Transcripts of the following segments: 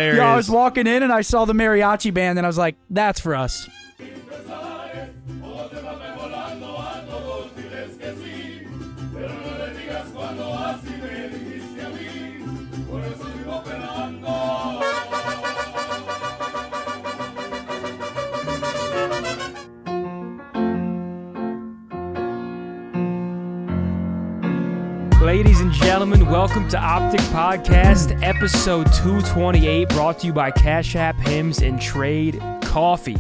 Yo, I was walking in and I saw the Mariachi Band and I was like, that's for us. Ladies and gentlemen, welcome to OpTic Podcast, episode 228, brought to you by Cash App, Hymns, and Trade Coffee.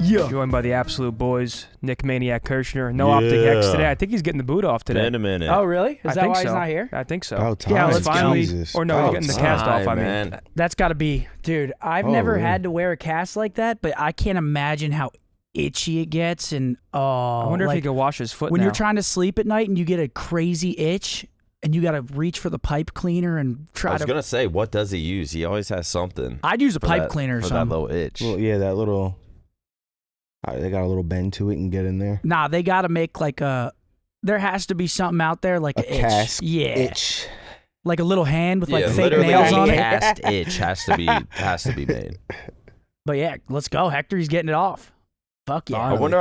Yeah. Joined by the absolute boys, Nick Maniac Kirshner. No OpTic X today. I think he's getting the boot off today. In a minute. Oh, really? Is that why he's so. not here? I think so. Oh, time. Yeah, let's finally. Jesus. Or no, he's getting the cast off, I mean. Man. That's got to be. Dude, I've Oh, never really? had to wear a cast like that, but I can't imagine how itchy it gets. And I wonder if he could wash his foot when now. you're trying to sleep at night and you get a crazy itch and you got to reach for the pipe cleaner and I try was to. gonna say, what does he use? He always has something. I'd use a for pipe that- cleaner or for something. that little itch. Well, yeah, that little. They got a little bend to it and get in there. Nah, they got to make like a. There has to be something out there like A an itch. cast Yeah. itch. Like a little hand with like yeah, fake literally nails a on it. cast itch has to be made. But yeah, let's go. Hector, he's getting it off. Fuck yeah.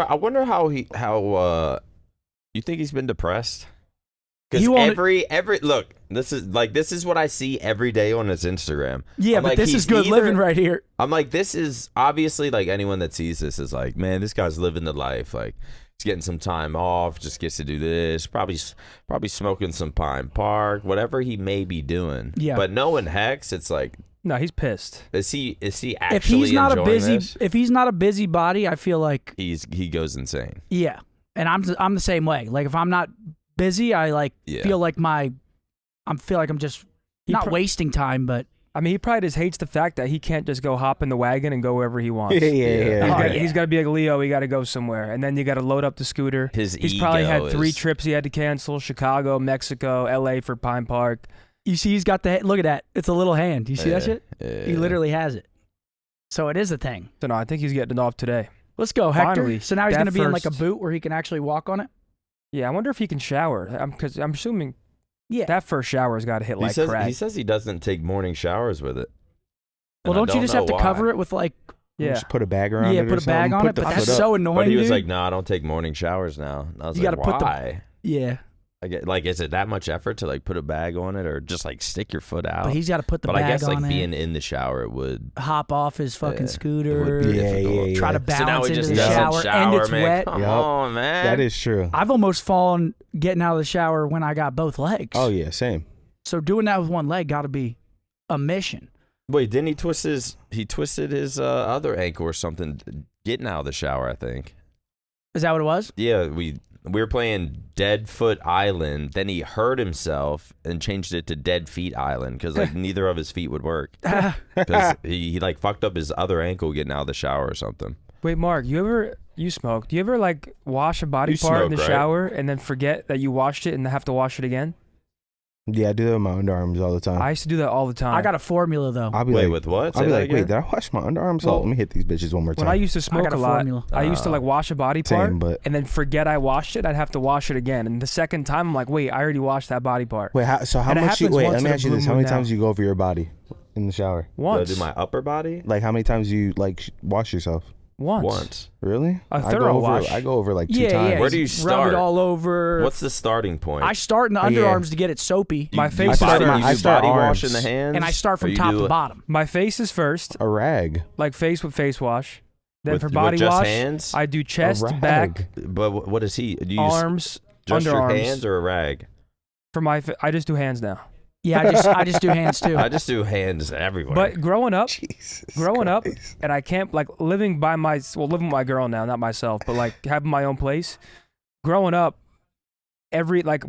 I wonder how you think he's been depressed? Because He won't- every look, this is what I see every day on his Instagram. Yeah, I'm but like, this he's is good either- living right here. I'm like, this is obviously like anyone that sees this is like, man, this guy's living the life. Like, he's getting some time off, just gets to do this. Probably smoking some Pine Park, whatever he may be doing. Yeah. But knowing Hex, it's like, No, he's pissed. is he actually If he's not a enjoying busy, this? if he's not a busybody, I feel like He goes insane. yeah. And I'm the same way. Like if I'm not busy, I like Yeah. feel like I'm just He not pro- wasting time, but I mean, he probably just hates the fact that he can't just go hop in the wagon and go wherever he wants. Yeah. He's got to be like Leo. He got to go somewhere, and then you got to load up the scooter. He's probably had 3 trips he had to cancel: Chicago, Mexico, L.A. for Pine Park. you see he's got the look at that. It's a little hand. You see that shit? He Yeah. literally has it. So it is a thing. So no, I think he's getting it off today. Let's go, Hector. Finally, So now he's that going to be in like a first- boot where he can actually walk on it. Yeah, I wonder if he can shower. Because I'm assuming Yeah. that first shower's got to hit like crack. He says he doesn't take morning showers with it. Well, And I don't you just have to know cover why. it with like Yeah. Just put a bag around it. put a bag on it? But that's so annoying, But he was dude. like, "No, I don't take morning showers now." And I was You like, gotta put the- "Why?" yeah. Like, is it that much effort to like put a bag on it, or just like stick your foot out? But he's got to put the But bag I guess on like it. being in the shower, it would. Hop off his fucking Yeah, scooter. it would be Yeah, difficult. yeah, Try to yeah. So now balance he into just the doesn't shower, and it's man. wet. Come Yup. on, man. That is true. I've almost fallen getting out of the shower when I got both legs. Oh, yeah, same. So doing that with one leg got to be a mission. Wait, didn't he twisted his other ankle or something getting out of the shower? I think. Is that what it was? Yeah, we were playing Dead Foot Island. Then he hurt himself and changed it to Dead Feet Island because like neither of his feet would work. Because he like fucked up his other ankle getting out of the shower or something. Wait, Mark, you smoke. Do you ever like wash a body You part in smoke, the right? shower and then forget that you washed it and have to wash it again? Yeah, I do that with my underarms all the time. I used to do that all the time. I got a formula though. I'll be Wait, like, with what? I'll Say be that like, wait, again? did I wash my underarms? Well, Let me hit these bitches one more time. When I used to smoke got a a lot, formula. I used to like wash a body part Same, but and then forget I washed it. I'd have to wash it again. And the second time, I'm like, wait, I already washed that body part. wait, how And it much you happens wait? once Let me in a ask you blue this: how moon many now. times do you go over your body in the shower? Do I Once. do my upper body? Like how many times do you like wash yourself? Once. Really? A I thorough go over, wash. I go over like 2 yeah, times. yeah. Where do you Rub start? it all over. What's the starting point? I start in the Oh, yeah. underarms to get it soapy, My Do face you is body, first. you I do start body wash arms. in the hands, and I start or from you top do to bottom. My face is first, A rag. like face with face wash. Then with, for body with just wash, hands? I do chest, rag. back, But what is he? Do you use arms, just your underarms. hands or a rag? For my, I just do hands now. Yeah, I just do hands too. I just do hands everywhere. But growing up, Jesus. up, Christ. and I can't like living by living with my girl now, not myself, but like having my own place. Growing up,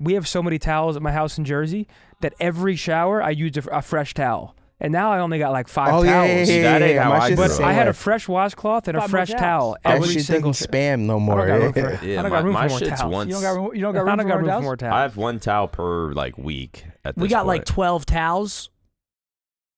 we have so many towels at my house in Jersey that every shower I use a fresh towel. And now I only got like 5 Oh towels. yeah, yeah, yeah, That ain't yeah. how My I shit's grew the But up. same I had way. a fresh washcloth and a 5 more fresh towel That every shit single. doesn't spam no I more. don't got room for. Yeah, I don't got room my for more shit's towels. once. You don't got room I for don't got more room for towels? more I towels. have 1 towel per like week. At We this got like point. 12 towels.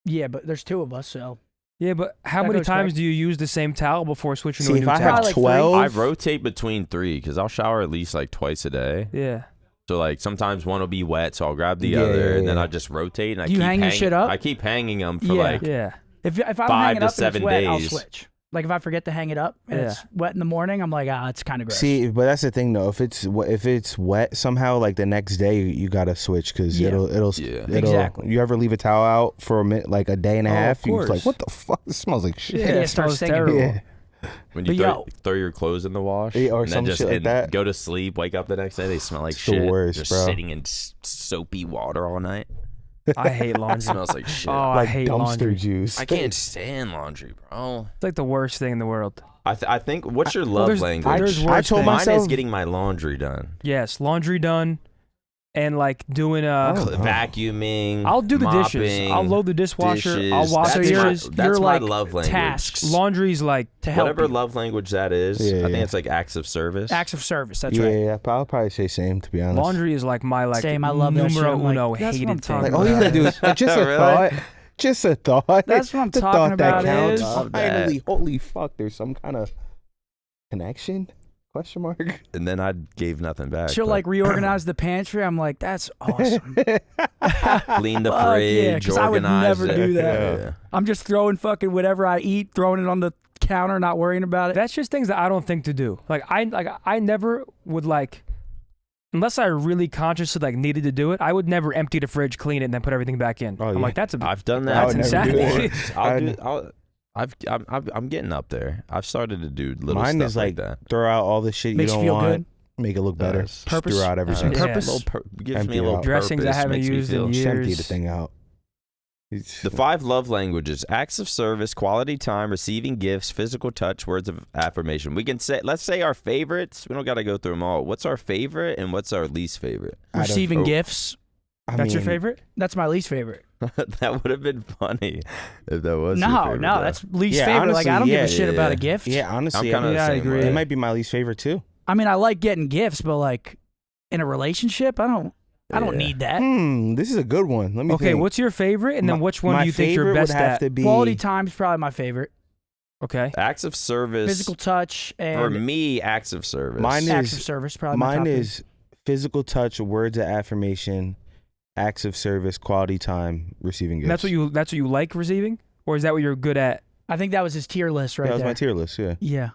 Yeah, but there's 2 of us, so Yeah, but how That many goes times quick. do you use the same towel before switching to See, a if new I towel? have Like 12, I rotate between 3 because I'll shower at least like twice a day. Yeah. So like sometimes one will be wet, so I'll grab the Yeah, other, yeah, and then yeah. I just rotate. And I Do you keep hang your shit up? I keep hanging them for Yeah. like Yeah. If I don't 5 hang it to up and 7 it's wet, I'll days. switch. Like if I forget to hang it up and it's wet in the morning, I'm like, it's kind of gross. See, but that's the thing though. If it's wet somehow, like the next day, you gotta switch because it'll Exactly. You ever leave a towel out for a minute, like a day and a half? You're like, what the fuck? This smells like shit. Yeah, it it starts smells stinking. terrible. Yeah. When you throw your clothes in the wash or and some then just shit like that. go to sleep, wake up the next day, they smell like It's the shit. worst, just bro. sitting in soapy water all night. I hate laundry. It smells like shit. Oh, I Like hate dumpster laundry. juice. I can't stand laundry, bro. It's like the worst thing in the world. I think, what's your love there's language? worse told things. Mine myself is getting my laundry done. Yes, laundry done, and like doing Vacuuming. I'll do the mopping, dishes. I'll load the dishwasher. dishes. I'll wash That's the my- dishes. That's my like love language. tasks. Laundry's like to help Whatever you. love language that is, Yeah, I think yeah. it's like acts of service. Acts of service. That's yeah, right. yeah, I'll probably say same, to be honest. laundry is like my Same, I love that numero shit. Like, uno that's what I'm hated talking thing. Like, all you gotta do is just a Really? thought. Just a thought. That's what I'm The talking thought about that counts. is- Love that. Finally, holy fuck, there's some kind of connection? Question mark? And then I gave nothing back. She'll but like reorganize the pantry. I'm like, that's awesome. clean the Fuck yeah, fridge, 'cause I would organize never it. do that. Yeah. I'm just throwing fucking whatever I eat, throwing it on the counter, not worrying about it. That's just things that I don't think to do. I never would like, unless I really consciously like needed to do it. I would never empty the fridge, clean it, and then put everything back in. Oh, I'm yeah. like, that's a I've done that. I would That's never do insanity. that. I'm getting up there. I've started to do little Mine stuff is like like that. throw out all the shit Makes you you don't feel want. good. Make it look better. Does. Just throw out everything. Purpose. Gives Empty me a it little out. Dressings I purpose, haven't makes me used in feel- years. Just empty the thing out. The 5 love languages: acts of service, quality time, receiving gifts, physical touch, words of affirmation. We can say, let's say our favorites. We don't got to go through them all. What's our favorite and what's our least favorite? Out of- Receiving gifts. That's your favorite? That's my least favorite. That would have been funny if that was. your No, favorite, no, though. that's least Yeah, favorite. Like I don't honestly, give a shit about yeah. a gift. Yeah, honestly, I'm kinda Yeah, the I same agree. way. it might be my least favorite too. I mean, I like getting gifts, but like in a relationship, I don't Yeah. need that. This is a good one. Let me Okay, think. what's your favorite, and then My- which one my do you think you're favorite best would have at? to be Quality time is probably my favorite. Okay. Acts of service. Physical touch For and me, acts of service. Mine acts is- of service probably my Mine top is physical touch, words of affirmation, acts of service, quality time, receiving gifts. That's what you like receiving, or is that what you're good at? three. I think that was his tier list right That was there. my tier list. Yeah. Yeah.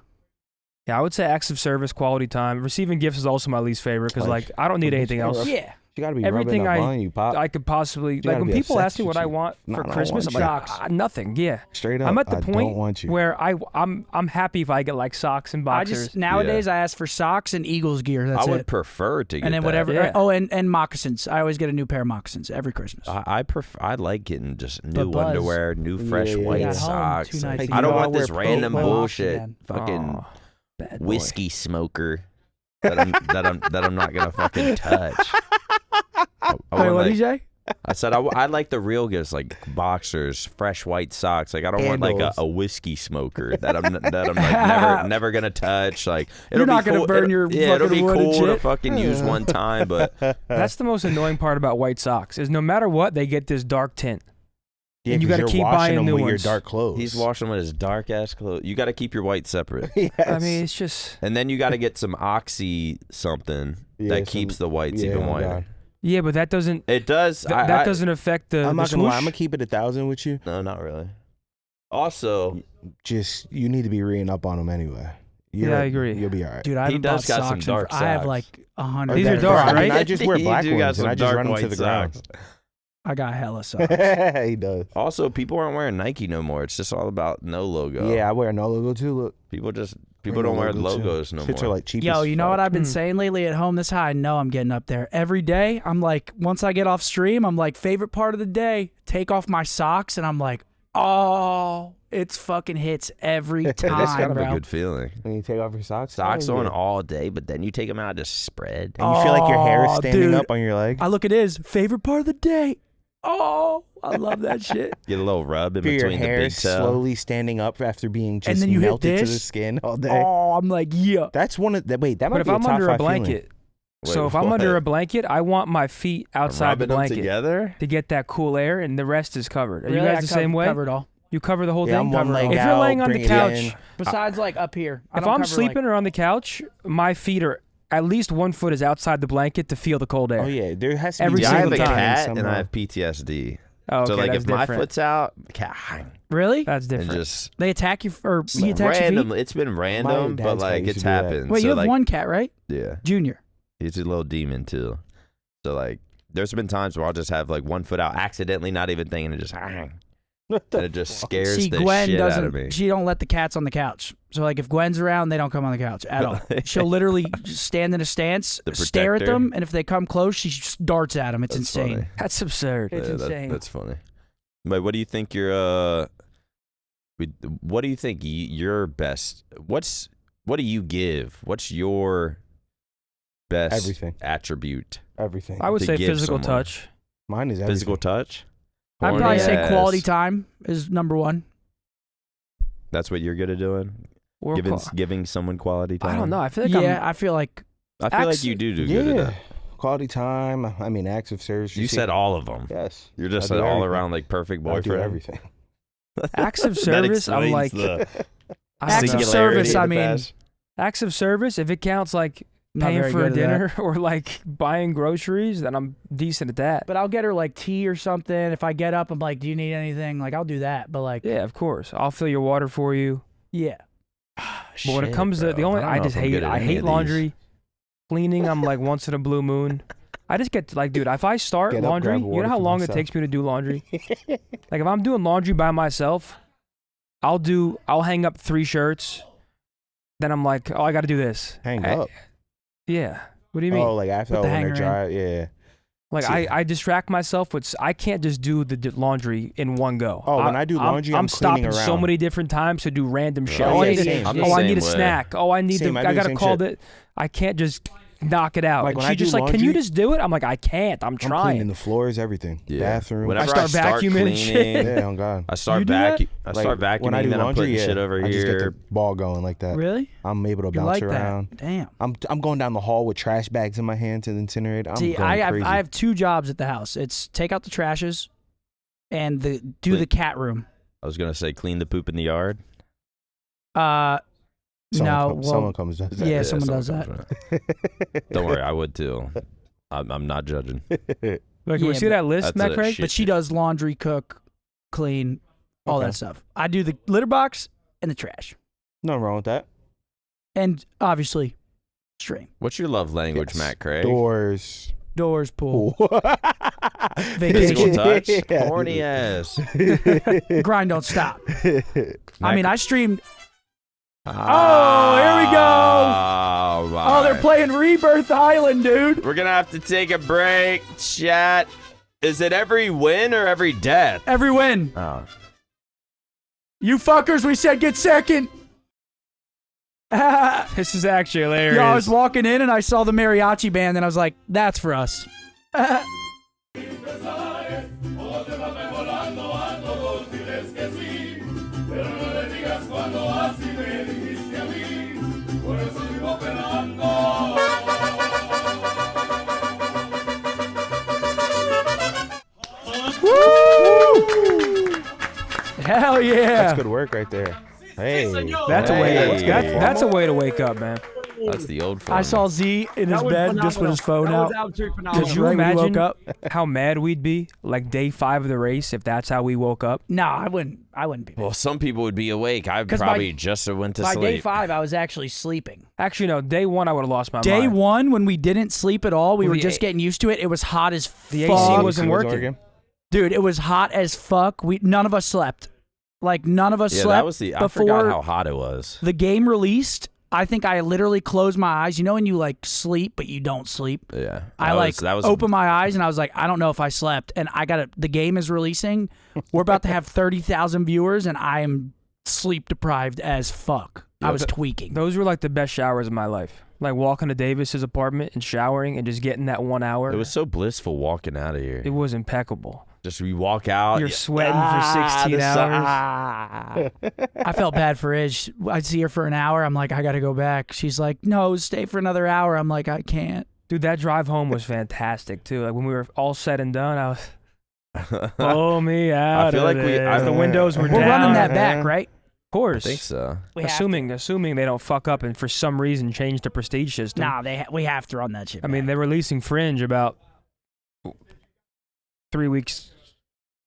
Yeah, I would say acts of service, quality time. Receiving gifts is also my least favorite because Like, like I don't need anything else. Yeah. You gotta be Everything rubbing up on you, pop. I could possibly gotta like when be people obsessed ask me with what I you. want No, for I don't Christmas, I'm want like socks. nothing. Yeah, Straight up. I'm at the I don't point want you. where I'm happy if I get like socks and I boxers. just nowadays I ask for socks and Eagles gear. That's I would it. prefer to get And then that. whatever. Yeah. Oh, and moccasins. I always get a new pair of moccasins every Christmas. I like getting just new Buzz. underwear, new fresh Yeah, yeah, white yeah. Got home socks. 2 nights Like, ago. I don't You want know, this wear random Boat bullshit. again. Fucking Oh, bad boy. whiskey smoker that I'm not gonna fucking touch. I Wait, want, what like- did you say? I said I like the real gifts, like boxers, fresh white socks. Like I don't want like Handles. a whiskey smoker that I'm like never gonna touch. Like it'll Not be gonna cool. burn your it'll be fucking wood and cool to shit. fucking use one time, but That's the most annoying part about white socks is no matter what they get this dark tint. Yeah, and you 'cause gotta you're keep washing buying them new with ones. your dark clothes. he's washing with his dark ass clothes. You got to keep your white separate, Yes. I mean, it's just and then you got to get some oxy something Yeah, that some- keeps the whites yeah, even oh whiter. God. yeah, but that doesn't It does. that doesn't affect the. I'm the not gonna lie. swoosh. I'm gonna keep it 1,000 with you. No, not really. Also, Just you need to be reading up on them anyway. Yeah, I agree. You'll be all right. Dude, I He haven't does bought got some socks in dark I have socks. like 100. These are That's dark, fine. I mean, right? I just wear You black do got ones some and I just dark run them to white the ground. socks. I got hella socks. He does. Also, people aren't wearing Nike no more. It's just all about no logo. Yeah, I wear no logo too. Look, People Wear don't no wear logo, too. logos no Shits more. are like cheap. Yo, as you know fuck. what I've been Mm. saying lately at home? This is how I know I'm getting up there. Every day, I'm like, once I get off stream, I'm like, favorite part of the day, take off my socks, and I'm like, oh, it's fucking hits every That's kind time, of bro. a good feeling. When you take off your socks, Socks oh, on yeah. all day, but then you take them out, just spread. and you feel like your hair is Oh, standing dude. up on your leg. I look at his favorite part of the day. Oh, I love that shit. Get a little rub in Feel your between the hair big toe. slowly standing up after being just then you hit melted to the this. skin all day. Oh, I'm like, yeah. That's one of the wait. That might But if be a I'm top under a 5 feeling. blanket, Wait, so if I'm what? under a blanket, I want my feet outside the Rubbing them blanket together. to get that cool air, and the rest is covered. Are Really? you I guys the same way? Covered all. You cover the whole Yeah, thing. I'm one leg If you're out, laying on the bring it couch, in. Besides, like up here. I if don't I'm cover, sleeping like, or on the couch, my feet are at least 1 foot is outside the blanket to feel the cold air. Oh yeah, there has to Every be Yeah, I have single a time. cat somehow. and I have PTSD. Oh, okay, So like that's if my different. foot's out, Really? That's and different. just They attack you or he attacks your random. feet? It's been random, but dad's cat like used it's to do that. happened. Wait, so you have like, one cat, right? Yeah, Junior. he's a little demon too. So like, there's been times where I'll just have like one foot out, accidentally, not even thinking, and just and it just scares See, the Gwen shit out of doesn't. me. She don't let the cats on the couch. So like, if Gwen's around, they don't come on the couch at all. She'll literally just stand in a stance, The stare at protector. them, and if they come close, she just darts at them. It's That's insane. funny. That's absurd. It's Yeah, insane. that's funny. But what do you think what do you think your best? What do you give? What's your best Everything. attribute? Everything. I would to say give physical someone. touch. Mine is everything. Physical touch? I'd Horny probably say ass. quality time is number one. That's what you're good at doing? Or Giving someone quality time? I don't know. I feel like Yeah, I feel like I feel Acts- like you do good at Yeah. that. Quality time. I mean, acts of service. You see- said all of them. Yes. You're just I an do all everything. around like perfect I do boyfriend. everything. acts of That service. I'm explains like, the I don't acts of know. singularity service, of I the mean, past. Acts of service. If it counts like not paying very for a good at that. dinner or like buying groceries, then I'm decent at that. But I'll get her like tea or something. If I get up, I'm like, "Do you need anything?" Like I'll do that. But like, Yeah, of course. I'll fill your water for you. yeah. But when it comes to the only, don't I know just if I'm hate good at I any hate of these. laundry. Cleaning, I'm like once in a blue moon. I just get like, dude, if I start Get up, laundry, grab you water know how for long it myself. takes me to do laundry? Like if I'm doing laundry by myself, I'll hang up 3 shirts. Then I'm like, oh, I got to do this. Hang I- up. Yeah. What do you mean? Oh, like after Put the when hanger they're in. dry. Yeah. Like See- I distract myself with I can't just do the laundry in one go. Oh, when I do laundry, I'm stopping cleaning so around. many different times to do random shit. Oh, Oh, yeah, I need, same. I'm the oh, I need a same way. snack. Oh, I need Same, to. I do I the gotta same call shit. it. I can't just knock it out. Like, And when she I do just like, can you laundry- just do it? I'm like, I can't. I'm I'm cleaning trying. the floors, everything. Yeah. Bathroom. Whenever start vacuuming and cleaning, shit. Yeah, oh God. I start You do that? I start Like, vacuuming, when I do then I'm laundry, putting yeah, shit over I just get the here. ball going like that. Really? I'm able to You bounce like around. that? Damn. I'm going down the hall with trash bags in my hand to incinerate. I'm See, going I crazy. have 2 jobs at the house. It's take out the trashes, and do Clean. the cat room. I was gonna say clean the poop in the yard. Someone comes does that. yeah, someone does comes with it. Don't worry, I would too. I'm not judging. Like, can Yeah, we see that list, that's Matt a Craig? shit But she does laundry, cook, clean, all Okay. that stuff. I do the litter box and the trash, Nothing wrong with that. and obviously, stream, What's your love language, Yes. Matt Craig? Doors. doors, pool, Pool. Vacation. Physical touch. Yeah. Horny ass. grind don't stop. I Matt- mean, I streamed. Oh, here we go. Oh, Oh, they're my. playing Rebirth Island, dude. We're gonna have to take a break. Chat. Is it every win or every death? Every win. Oh. You fuckers, we said get second. Yo, This is actually hilarious. I was walking in and I saw the Mariachi Band and I was like, that's for us. Hell yeah. That's good work right there. Hey. That's a way. Hey. That's a way to wake up, man. That's the old phone. I saw Z in his bed just with his phone out. Could you Right when he woke imagine up? how mad we'd be like day 5 of the race if that's how we woke up? No, I wouldn't be. Well, some people would be awake. I 'Cause probably just went to By sleep. day 5, I was actually sleeping. Actually, no. Day 1, I would have lost my Day mind. 1, when we didn't sleep at all, we Well, were the just getting used to it. It was hot as The fuck. AC wasn't working. Dude, it was hot as fuck. None of us slept. Like, none of us Yeah, slept that was the. I before forgot how hot it was. the game released. I think I literally closed my eyes. You know when you, like, sleep, but you don't sleep? Yeah, That was opened my eyes, and I was like, I don't know if I slept. And the game is releasing. We're about to have 30,000 viewers, and I am sleep deprived as fuck. Yeah, I was tweaking. Those were like the best showers of my life. Like walking to Davis's apartment and showering and just getting that 1 hour. It was so blissful walking out of here. It was impeccable. Just we walk out. You're sweating for 16 the hours. I felt bad for Ish. I'd see her for an hour. I'm like, I got to go back. She's like, no, stay for another hour. I'm like, I can't. Dude, that drive home was fantastic too. Like when we were all said and done, I was pull me out. I feel like the windows were We're down. running that back, right? Of course. I think so. We have Assuming they don't fuck up and for some reason change the prestige to. system. Nah, we have to run that shit. I mean, back. they're releasing Fringe about 3 weeks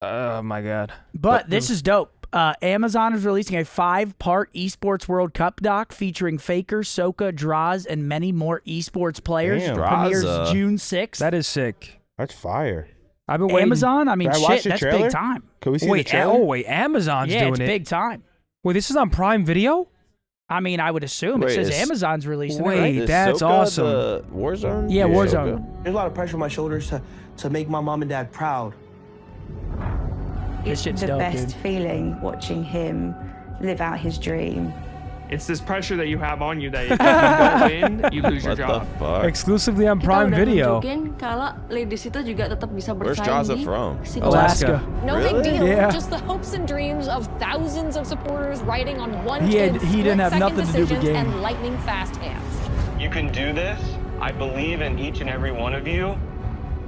Oh my god. But this is dope. Amazon is releasing a 5-part Esports World Cup doc featuring Faker, Soka, Draws, and many more esports players. Damn. Premieres Draza. June 6th. That is sick. That's fire. I've been waiting. Amazon? I mean, Can I watch shit, the that's trailer? big time. Can we see the Wait, trailer? Amazon's Yeah, doing it's it. big time. Wait, this is on Prime Video? I mean, I would assume. Wait, it says is- Amazon's releasing Wait, it, right? Is that's Soka awesome. the Warzone? Yeah, Warzone. Soka. There's a lot of pressure on my shoulders to make my mom and dad proud. This It's shit's the dope, best dude. feeling watching him live out his dream. It's this pressure that you have on you that if you don't win, you lose your What the job. fuck? Exclusively on Kita Prime udah Video. nunjukin kalau ladies itu juga tetap bisa Where's bersaing Draza di from? si Alaska. No Really? big deal. Yeah. Just the hopes and dreams of thousands of supporters riding on one He kid's didn't have split-second nothing to do with decisions game. and lightning fast hands. You can do this. I believe in each and every one of you,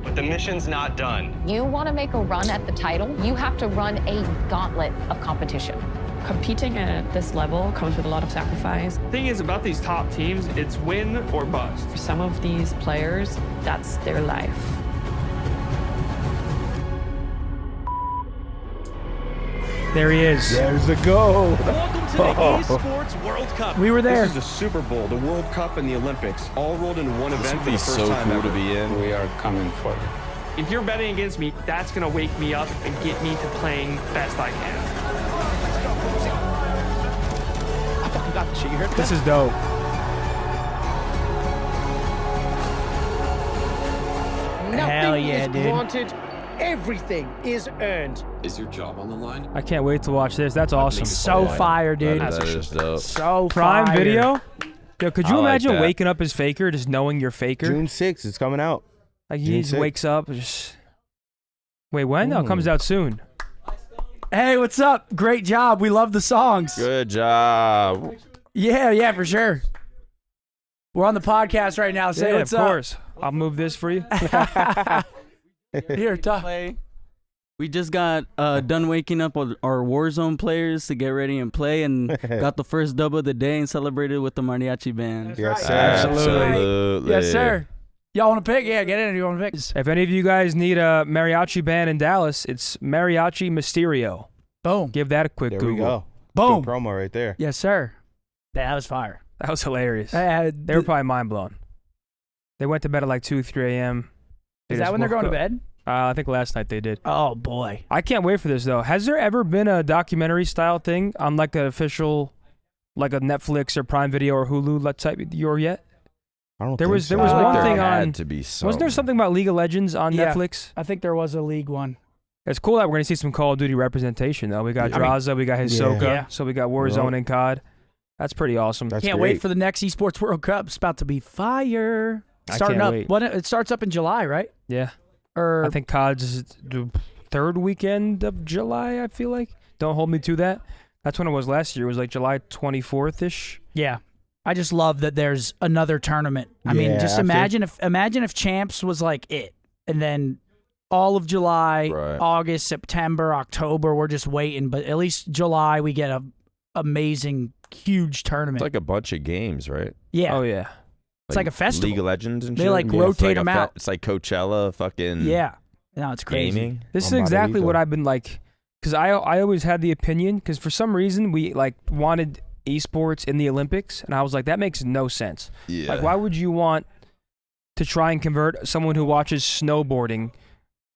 but the mission's not done. You want to make a run at the title, you have to run a gauntlet of competition. Competing at this level comes with a lot of sacrifice. The thing is about these top teams, it's win or bust. For some of these players, that's their life. There he is. There's the goal. Welcome to the Esports World Cup. We were there. This is the Super Bowl, the World Cup, and the Olympics, all rolled into one This event would for be the first so time cool ever. to be in. We are coming for you. If you're betting against me, that's gonna wake me up and get me to playing best I can. I fucking got the shit. You heard This is dope. Hell yeah, dude. Granted, everything is earned. Is your job on the line? I can't wait to watch this. That's awesome. So fire, dude. That is dope. So Prime fire. Video? Yo, could you I like imagine that. waking up as Faker, just knowing you're Faker? June 6th. It's coming out. Like he June just 6th. wakes up, just... Wait, when? No, it comes out soon. Hey, what's up? Great job. We love the songs. Good job. Yeah, for sure. We're on the podcast right now. Say Yeah, what's of up. course. I'll move this for you. Here, talk. We just got done waking up our Warzone players to get ready and play, and got the first dub of the day and celebrated with the Mariachi Band. Yes, sir. Absolutely. Yes, sir. Y'all want to pick? Yeah, get in. You want to pick? If any of you guys need a Mariachi Band in Dallas, it's Mariachi Mysterio. Boom. Give that a quick There Google. we go. Boom. Good promo right there. Yes, sir. That was fire. That was hilarious. They They were probably mind blown. They went to bed at like 2, 3 a.m. Is that when they're going to bed? I think last night they did. Oh, boy. I can't wait for this, though. Has there ever been a documentary style thing on like an official, like a Netflix or Prime Video or Hulu type or yet? I don't There think was so. one There thing had on. to be Wasn't there something about League of Legends on Yeah. Netflix? I think there was a league one. It's cool that we're gonna see some Call of Duty representation, though. We got Yeah. I mean, Draza, we got Hisoka, Yeah. so we got Warzone and COD. That's pretty awesome. That's Can't great. wait for the next Esports World Cup. It's about to be fire. I Starting can't up. wait. When it starts up in July, right? Yeah, Or I think COD's the third weekend of July. I feel like. Don't hold me to that. That's when it was last year. It was like July 24th ish. yeah. I just love that there's another tournament. I mean, Yeah, just after- imagine if Champs was like it, and then all of July, Right. August, September, October, we're just waiting. But at least July, we get a amazing, huge tournament. It's like a bunch of games, right? yeah, Oh yeah. it's like a festival. League of Legends and They, shit. like, It's rotate a 'em out. It's like Coachella, fucking yeah. No, it's crazy. gaming. This is I'm exactly what Margarito. I've been like, because I always had the opinion, because for some reason we like wanted esports in the Olympics, and I was like, that makes no sense. Yeah. Like, why would you want to try and convert someone who watches snowboarding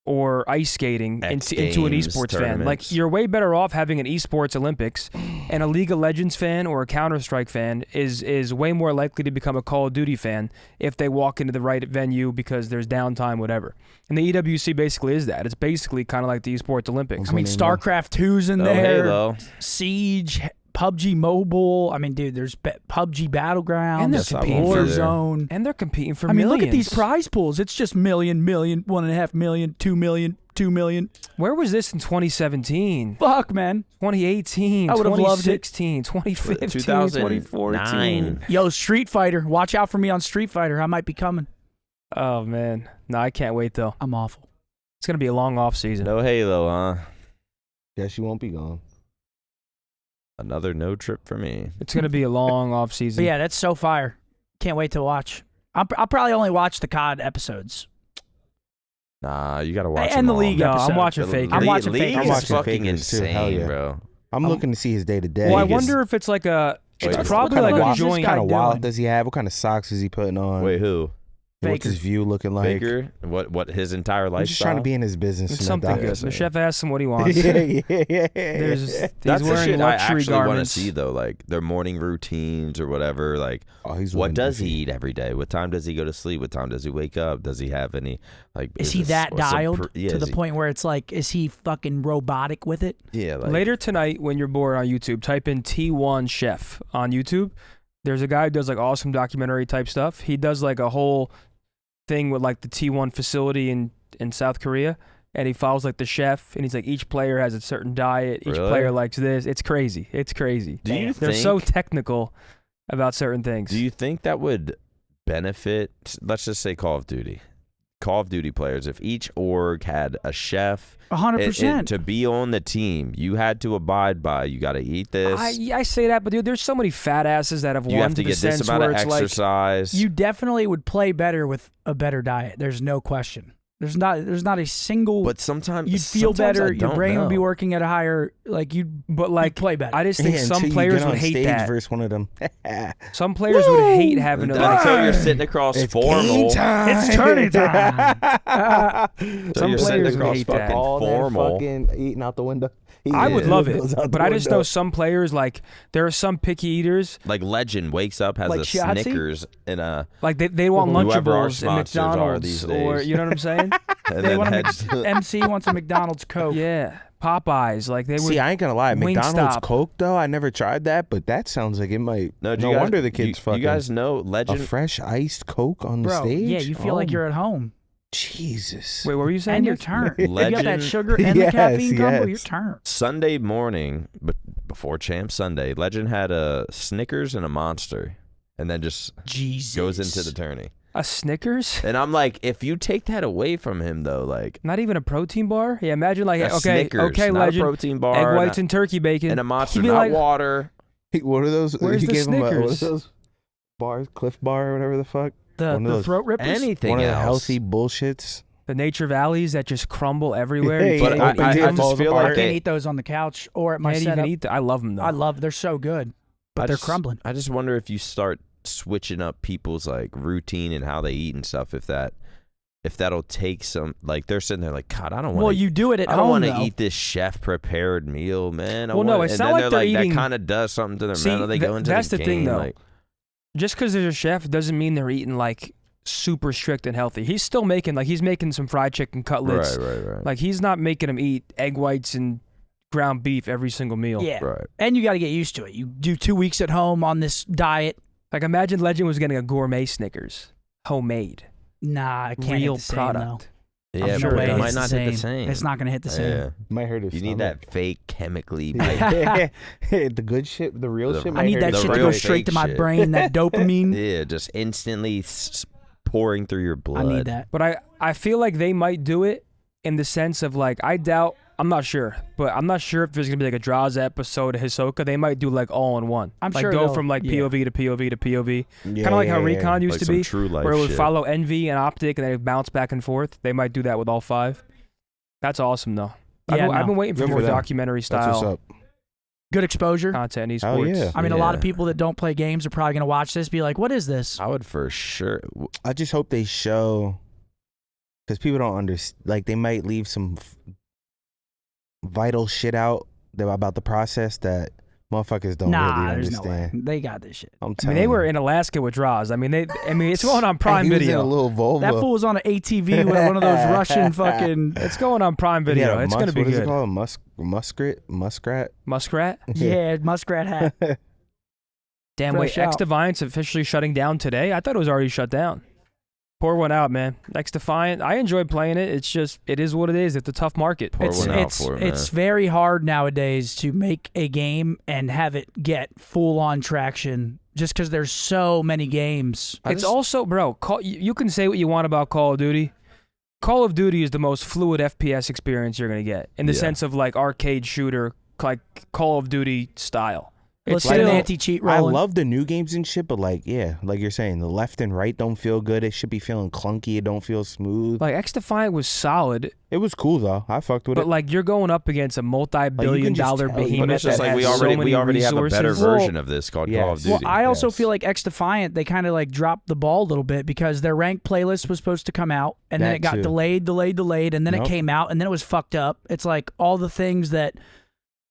or ice skating X into an Games esports fan? tournaments. Like, you're way better off having an esports Olympics, and a League of Legends fan or a Counter-Strike fan is way more likely to become a Call of Duty fan if they walk into the right venue because there's downtime, whatever. And the EWC basically is that. It's basically kind of like the esports Olympics. I mean, StarCraft 2's in Oh, there. Halo. Siege, PUBG Mobile. I mean, dude, there's PUBG Battlegrounds, And they're Yes, I competing won't for be there. Warzone. And they're competing for I mean, millions. look at these prize pools. It's just million, 1.5 million, 2 million, 2 million. Where was this in 2017? Fuck, man. 2018, I would've loved it. 2016, 2015, 2009. 2014. Yo, Street Fighter. Watch out for me on Street Fighter. I might be coming. Oh, man. No, I can't wait, though. I'm awful. It's going to be a long off season. No Halo, huh? Guess you won't be gone. Another no trip for me. It's going to be a long off season. But yeah, that's so fire. Can't wait to watch. I'll probably only watch the COD episodes. Nah, you gotta watch. And the them league all. No, episode. I'm watching Fakers. I'm watching League Fakers. is I'm watching fucking Fakers too, hell insane, yeah. bro. I'm looking to see his day to day. Well, I League is- wonder if it's like a. It's Wait, probably what like the a fuck is this joint. guy kind of wallet doing? does he have? What kind of socks is he putting on? Wait, who? What's his view looking like? Faker? What his entire lifestyle? I'm just trying to be in his business. It's and something that- good. The chef asks him what he wants. yeah. He's That's the wearing shit I luxury actually want to garments. see though, like their morning routines or whatever. Like, He's what looking does he goofy. eat every day? What time does he go to sleep? What time does he wake up? Does he have any like? Is he this- that what's some dialed yeah, to is the he- point where it's like, is he fucking robotic with it? Yeah. Like, Later tonight, when you're bored on YouTube, type in T1 Chef on YouTube. There's a guy who does like awesome documentary type stuff. He does like a whole thing with like the T1 facility in South Korea, and he follows like the chef, and he's like each player has a certain diet. Each Really? player likes this. It's crazy. It's crazy. Do you They're think? so technical about certain things. Do you think that would benefit? Let's just say Call of Duty. Call of Duty players, if each org had a chef 100%. to be on the team, you had to abide by. You got to eat this. I say that, but dude, there's so many fat asses that have you won have to the get this sense amount where of it's like exercise. You definitely would play better with a better diet. There's no question. There's not a single. but sometimes you'd feel sometimes better. I Your don't brain would be know. working at a higher you'd play better. I just think until some you players get on would hate stage that. versus one of them. Some players would hate having to like. Until you're sitting across It's formal. game time. It's tourney time. So Some you're sitting players would across hate that. fucking All that formal. fucking eating out the window. I would love it, Goes out the but I just know window. some players like there are some picky eaters Like Legend wakes up, has Like a Shotzi? Snickers and a like they want Whoever our Lunchables at sponsors are McDonald's these or days. you know what I'm saying? and They then want heads to MC wants a McDonald's Coke. Yeah, Popeyes like they would. See, I ain't gonna lie. McDonald's Wingstop. Coke though, I never tried that, but that sounds like it might. No, do No you guys- wonder the kids you, fucking. You guys know a Legend. fresh iced Coke on the Bro, stage. yeah, you feel like Oh, you're at home. Jesus. Wait, what were you saying? And your Nick? turn. You got that Legend- sugar and Yes, the caffeine combo. Your yes. turn. Sunday morning, but before Champ Sunday, Legend had a Snickers and a Monster, and then just Jesus. goes into the tourney. A Snickers? And I'm like, if you take that away from him, though, like Not even a protein bar? Yeah, imagine like a okay, Snickers, okay, not Legend. a protein bar, Egg whites not- and turkey bacon. and a Monster, He'd be not like, water. Hey, what are those? Where's you the gave him what are Snickers? those bars? Cliff Bar or whatever the fuck. The One of those- throat rippers. Anything One of the else. healthy bullshits. The nature valleys that just crumble everywhere. Yeah, You But can't I- open I them. just falls feel apart. like I can't they- eat those on the couch or at my Can't setup. even eat them. I love them though. They're so good, but I they're just- crumbling. I just wonder if you start switching up people's like routine and how they eat and stuff, if that'll take some, like they're sitting there like, God, I don't want. Well, you do it at I don't home want to though. eat this chef prepared meal, man. Well, no, want, it's and not then like they're thing that eating- kind of does something to their See, mental. They go into that's the the game, thing, though. like, Just because there's a chef doesn't mean they're eating like super strict and healthy. He's still making he's making some fried chicken cutlets. right. Like he's not making them eat egg whites and ground beef every single meal. Yeah, right. and you got to get used to it. You do 2 weeks at home on this diet. Like imagine Legend was getting a gourmet Snickers, homemade, Nah, I can't real hit the same, product. though. Yeah, no but way it it's might not hit the same. It's not going to hit the same. Yeah. Might hurt his You need stomach. that fake chemically. the good shit, the real The- shit. I might need hurt that his shit to real go stomach. straight fake to my shit. brain, that dopamine. Yeah, just instantly pouring through your blood. I need that. But I feel like they might do it in the sense of like I'm not sure, but I'm not sure if there's gonna be like a Draws episode of Hisoka. They might do like all in one. I'm like sure go they'll- from like yeah. POV to POV to POV. Yeah, Kind of like how yeah, Recon used Like to some be, true life where it would shit. follow Envy and OpTic, and they would bounce back and forth. They might do that with all 5. That's awesome though. Yeah, I've been waiting for Good more for them. documentary That's what's style up. Good exposure. content in Hell esports. yeah. I mean, a lot of Yeah. people that don't play games are probably going to watch this, be like, "What is this?" I would for sure. I just hope they show, because people don't understand. Like they might leave some vital shit out about the process that motherfuckers don't Nah, really there's no way. understand. They got this shit. I'm I telling mean, they were you. in Alaska with Draws. I mean, it's going on Prime He was in Video. a little Volvo. That fool was on an ATV with one of those Russian fucking. It's going on Prime He had Video. a It's going to be what is it good. called? Muskrat? Muskrat. Yeah, muskrat hat. Damn, wait, Fresh out. XDefiant's officially shutting down today? I thought it was already shut down. Pour one out, man. XDefiant, I enjoy playing it. It's just, it is what it is. It's a tough market. Pour It's one out it's for it, it's man. very hard nowadays to make a game and have it get full on traction, just because there's so many games. It's also, bro, you can say what you want about Call of Duty. Call of Duty is the most fluid FPS experience you're going to get in the Yeah. sense of like arcade shooter, like Call of Duty style. Let's It's get an still- anti-cheat I rolling. love the new games and shit, but like you're saying, the left and right don't feel good. It should be feeling clunky. It don't feel smooth. Like XDefiant was solid, It was cool though. I fucked with but it. like you're going up against a multi-billion-dollar tell. But behemoth But it's just that like has we so many already have a better resources. version of this called Call of Yes. Duty. Well, I also Yes. feel like XDefiant, they kind of like dropped the ball a little bit because their ranked playlist was supposed to come out and then That it got too. delayed, and then Nope. it came out and then it was fucked up. It's like all the things that,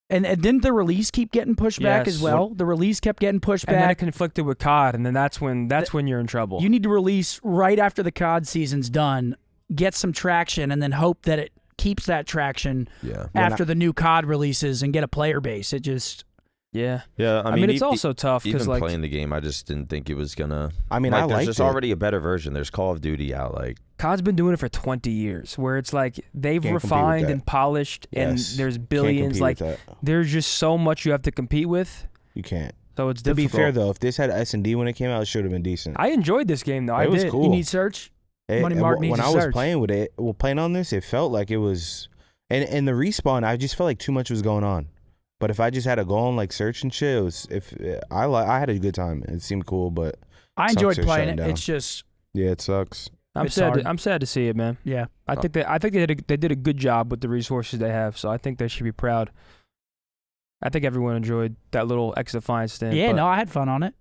and didn't the release keep getting pushed back Yes. as well? The release kept getting pushed And then it back. conflicted with COD, and then that's when you're in trouble. You need to release right after the COD season's done, get some traction, and then hope that it keeps that traction Yeah. after the new COD releases and get a player base. It just... Yeah. Yeah, I mean, it's also tough because even like playing the game, I just didn't think it was gonna. I mean, like, I there's liked just it. already a better version. There's Call of Duty out. Like, COD's been doing it for 20 years, where it's like they've Can't compete with refined that. and polished, Yes. and there's Can't billions. compete Like with that. there's just so much you have to compete with, You can't. so it's To difficult. be fair though, if this had S&D when it came out, it should have been decent. I enjoyed this game though. I It was did. cool. You need search? Money Mark needs when a I was search. playing with it, playing on this, it felt like it was, and the respawn, I just felt like too much was going on. But if I just had to go on like search and shit, it was I had a good time. It seemed cool, but I sucks enjoyed they're playing shutting it. down. It's just... yeah, it sucks. I'm It's sad. hard. I'm sad to see it, man. Yeah. I think they did a good job with the resources they have, so I think they should be proud. I think everyone enjoyed that little XDefiant stint. Yeah, but no, I had fun on it.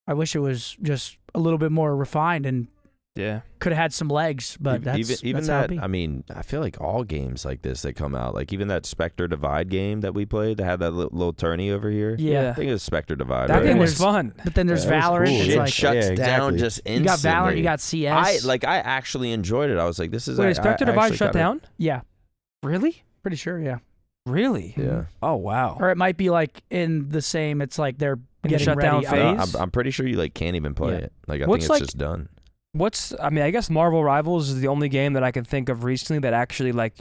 I wish it was just a little bit more refined and yeah. could have had some legs, but that's even that's how it that. be. I mean, I feel like all games like this that come out, like even that Spectre Divide game that we played, that had that little tourney over here. Yeah. I think it was Spectre Divide. That right? game then was there's- fun. But then there's Yeah, that was Valorant. cool. It's Shit like shuts Yeah, down exactly. just you instantly. got Valorant, you got CS. I actually enjoyed it. I was like, this is. Wait, I- is Spectre I Divide actually shut kinda- down? Yeah, Really? pretty sure. Yeah, Really? Yeah. Oh wow. or it might be like in the same. It's like they're the getting shutdown ready. phase? I'm pretty sure you like can't even play Yeah. it. Like I What's think it's like- just done. I mean, I guess Marvel Rivals is the only game that I can think of recently that actually like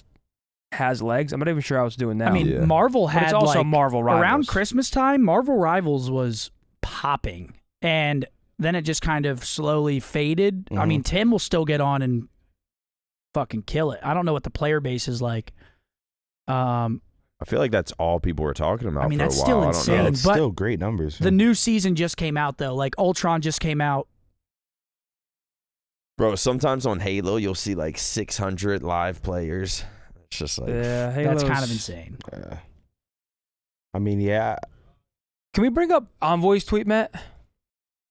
has legs. I'm not even sure how it's doing now. I mean, Yeah. Marvel but had it's also like Marvel Rivals. around Christmas time. Marvel Rivals was popping, and then it just kind of slowly faded. I Mhm. mean, Tim will still get on and fucking kill it. I don't know what the player base is like. I feel like that's all people were talking about. I mean, for that's a still while. I don't insane. know. Yeah, it's but still great numbers. The new season just came out though. Like Ultron just came out. Bro, sometimes on Halo you'll see like 600 live players. It's just like Yeah, That's kind of Halo's- insane. I mean, yeah. Can we bring up Envoy's tweet, Matt?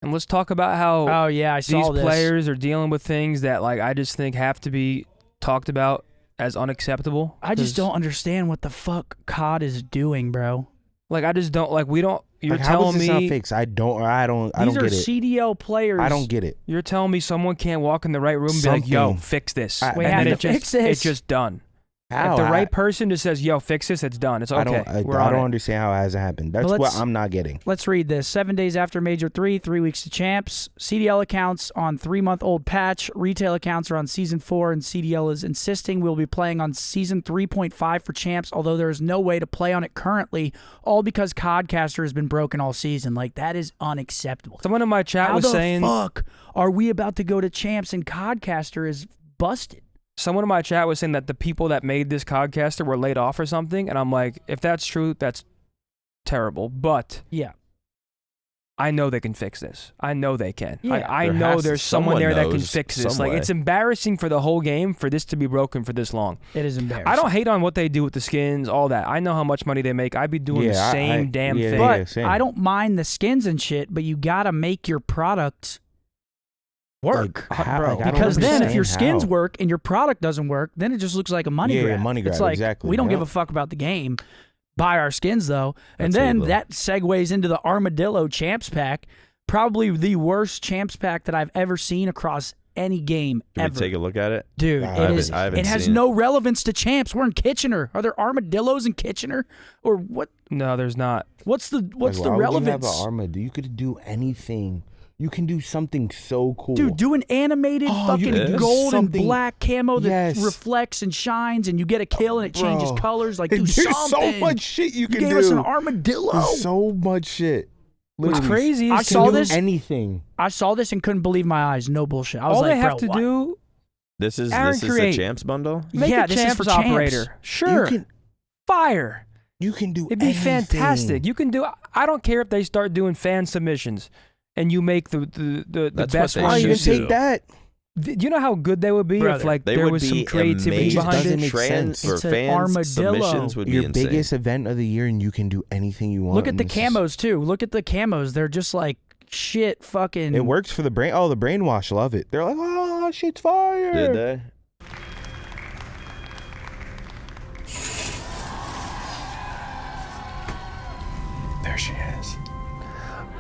And let's talk about how Oh yeah, I these saw this. players are dealing with things that like I just think have to be talked about as unacceptable. I just 'Cause, don't understand what the fuck COD is doing, bro. like. I just don't like. We don't. You're Like, how telling is this not me. fixed? I don't These are get it. CDL players. I don't get it. You're telling me someone can't walk in the right room and be like, "Yo, Something. fix this." We and have then to it just, fix this. It's just done. How? If the right person just says, "Yo, fix this," it's done. It's okay. I We're don't on it. understand how it hasn't happened. That's But what let's- I'm not getting. Let's read this. 7 days after Major 3, 3 weeks to Champs. CDL accounts on 3-month-old patch. Retail accounts are on Season 4, and CDL is insisting we'll be playing on Season 3.5 for Champs, although there is no way to play on it currently, all because Codcaster has been broken all season. Like, that is unacceptable. Someone in my chat How was the saying, fuck are we about to go to Champs and Codcaster is busted? someone in my chat was saying that the people that made this Codcaster were laid off or something, and I'm like, if that's true, that's terrible. But Yeah. I know they can fix this. I know they can. Yeah. I There know has to- there's someone there that can knows fix this. some Like, way. it's embarrassing for the whole game for this to be broken for this long. It is embarrassing. I don't hate on what they do with the skins, all that. I know how much money they make. I'd be doing the Yeah, same damn yeah, thing. yeah. But same. I don't mind the skins and shit, but you gotta make your product work. Like, how- bro. like, I don't Because then if your understand skins how. work and your product doesn't work, then it just looks like a money Yeah, grab. money It's grab, like, exactly, we don't give yep. a fuck about the game. Buy our skins, though. And That's then evil. that segues into the Armadillo Champs Pack. Probably the worst Champs Pack that I've ever seen across any game Can ever. we take a look at it? Dude, I haven't it has seen it. no relevance to Champs. We're in Kitchener. Are there armadillos in Kitchener? Or what? No, there's not. What's the Like, the why would you have relevance? an armadillo? You could do anything. You can do something so cool. Dude, do an animated Oh, you fucking could do gold and something- black camo that Yes. reflects and shines, and you get a kill and it changes Bro. colors. Like, do There's something. so much shit you can gave do. us an armadillo. There's so much shit. What's Literally. crazy is I You saw can do this- anything. I saw this and couldn't believe my eyes. No bullshit. I was all like, they have bro, to what? do, This is Aaron the create. Champs bundle. make Yeah, a this is champs for Champs. operator. Sure. You can Fire. you can do It'd be anything. fantastic. You can do. I don't care if they start doing fan submissions and you make the best one. I even take that. Do you know how good they would be if like there was some creativity behind it? For fans, submissions would be your insane. biggest event of the year, and you can do anything you want. Look at the camos too. Look at the camos. They're just like shit. Fucking. It works for the brain. Oh, the brainwash love it. They're like, oh, shit's fire. Did they? There she is.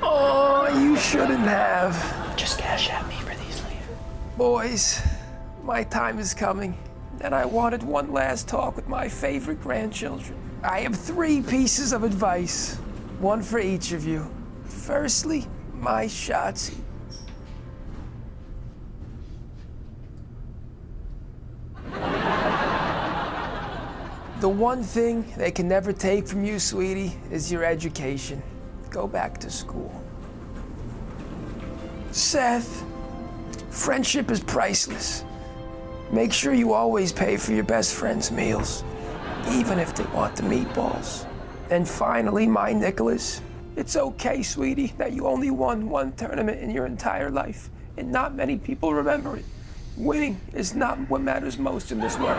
Oh, you shouldn't have. Just cash at me for these later. Boys, my time is coming, and I wanted one last talk with my favorite grandchildren. I have 3 pieces of advice, one for each of you. Firstly, my Shotzi. The one thing they can never take from you, sweetie, is your education. Go back to school. Seth, friendship is priceless. Make sure you always pay for your best friend's meals, even if they want the meatballs. And finally, my Nicholas, it's okay, sweetie, that you only won 1 tournament in your entire life, and not many people remember it. Winning is not what matters most in this world.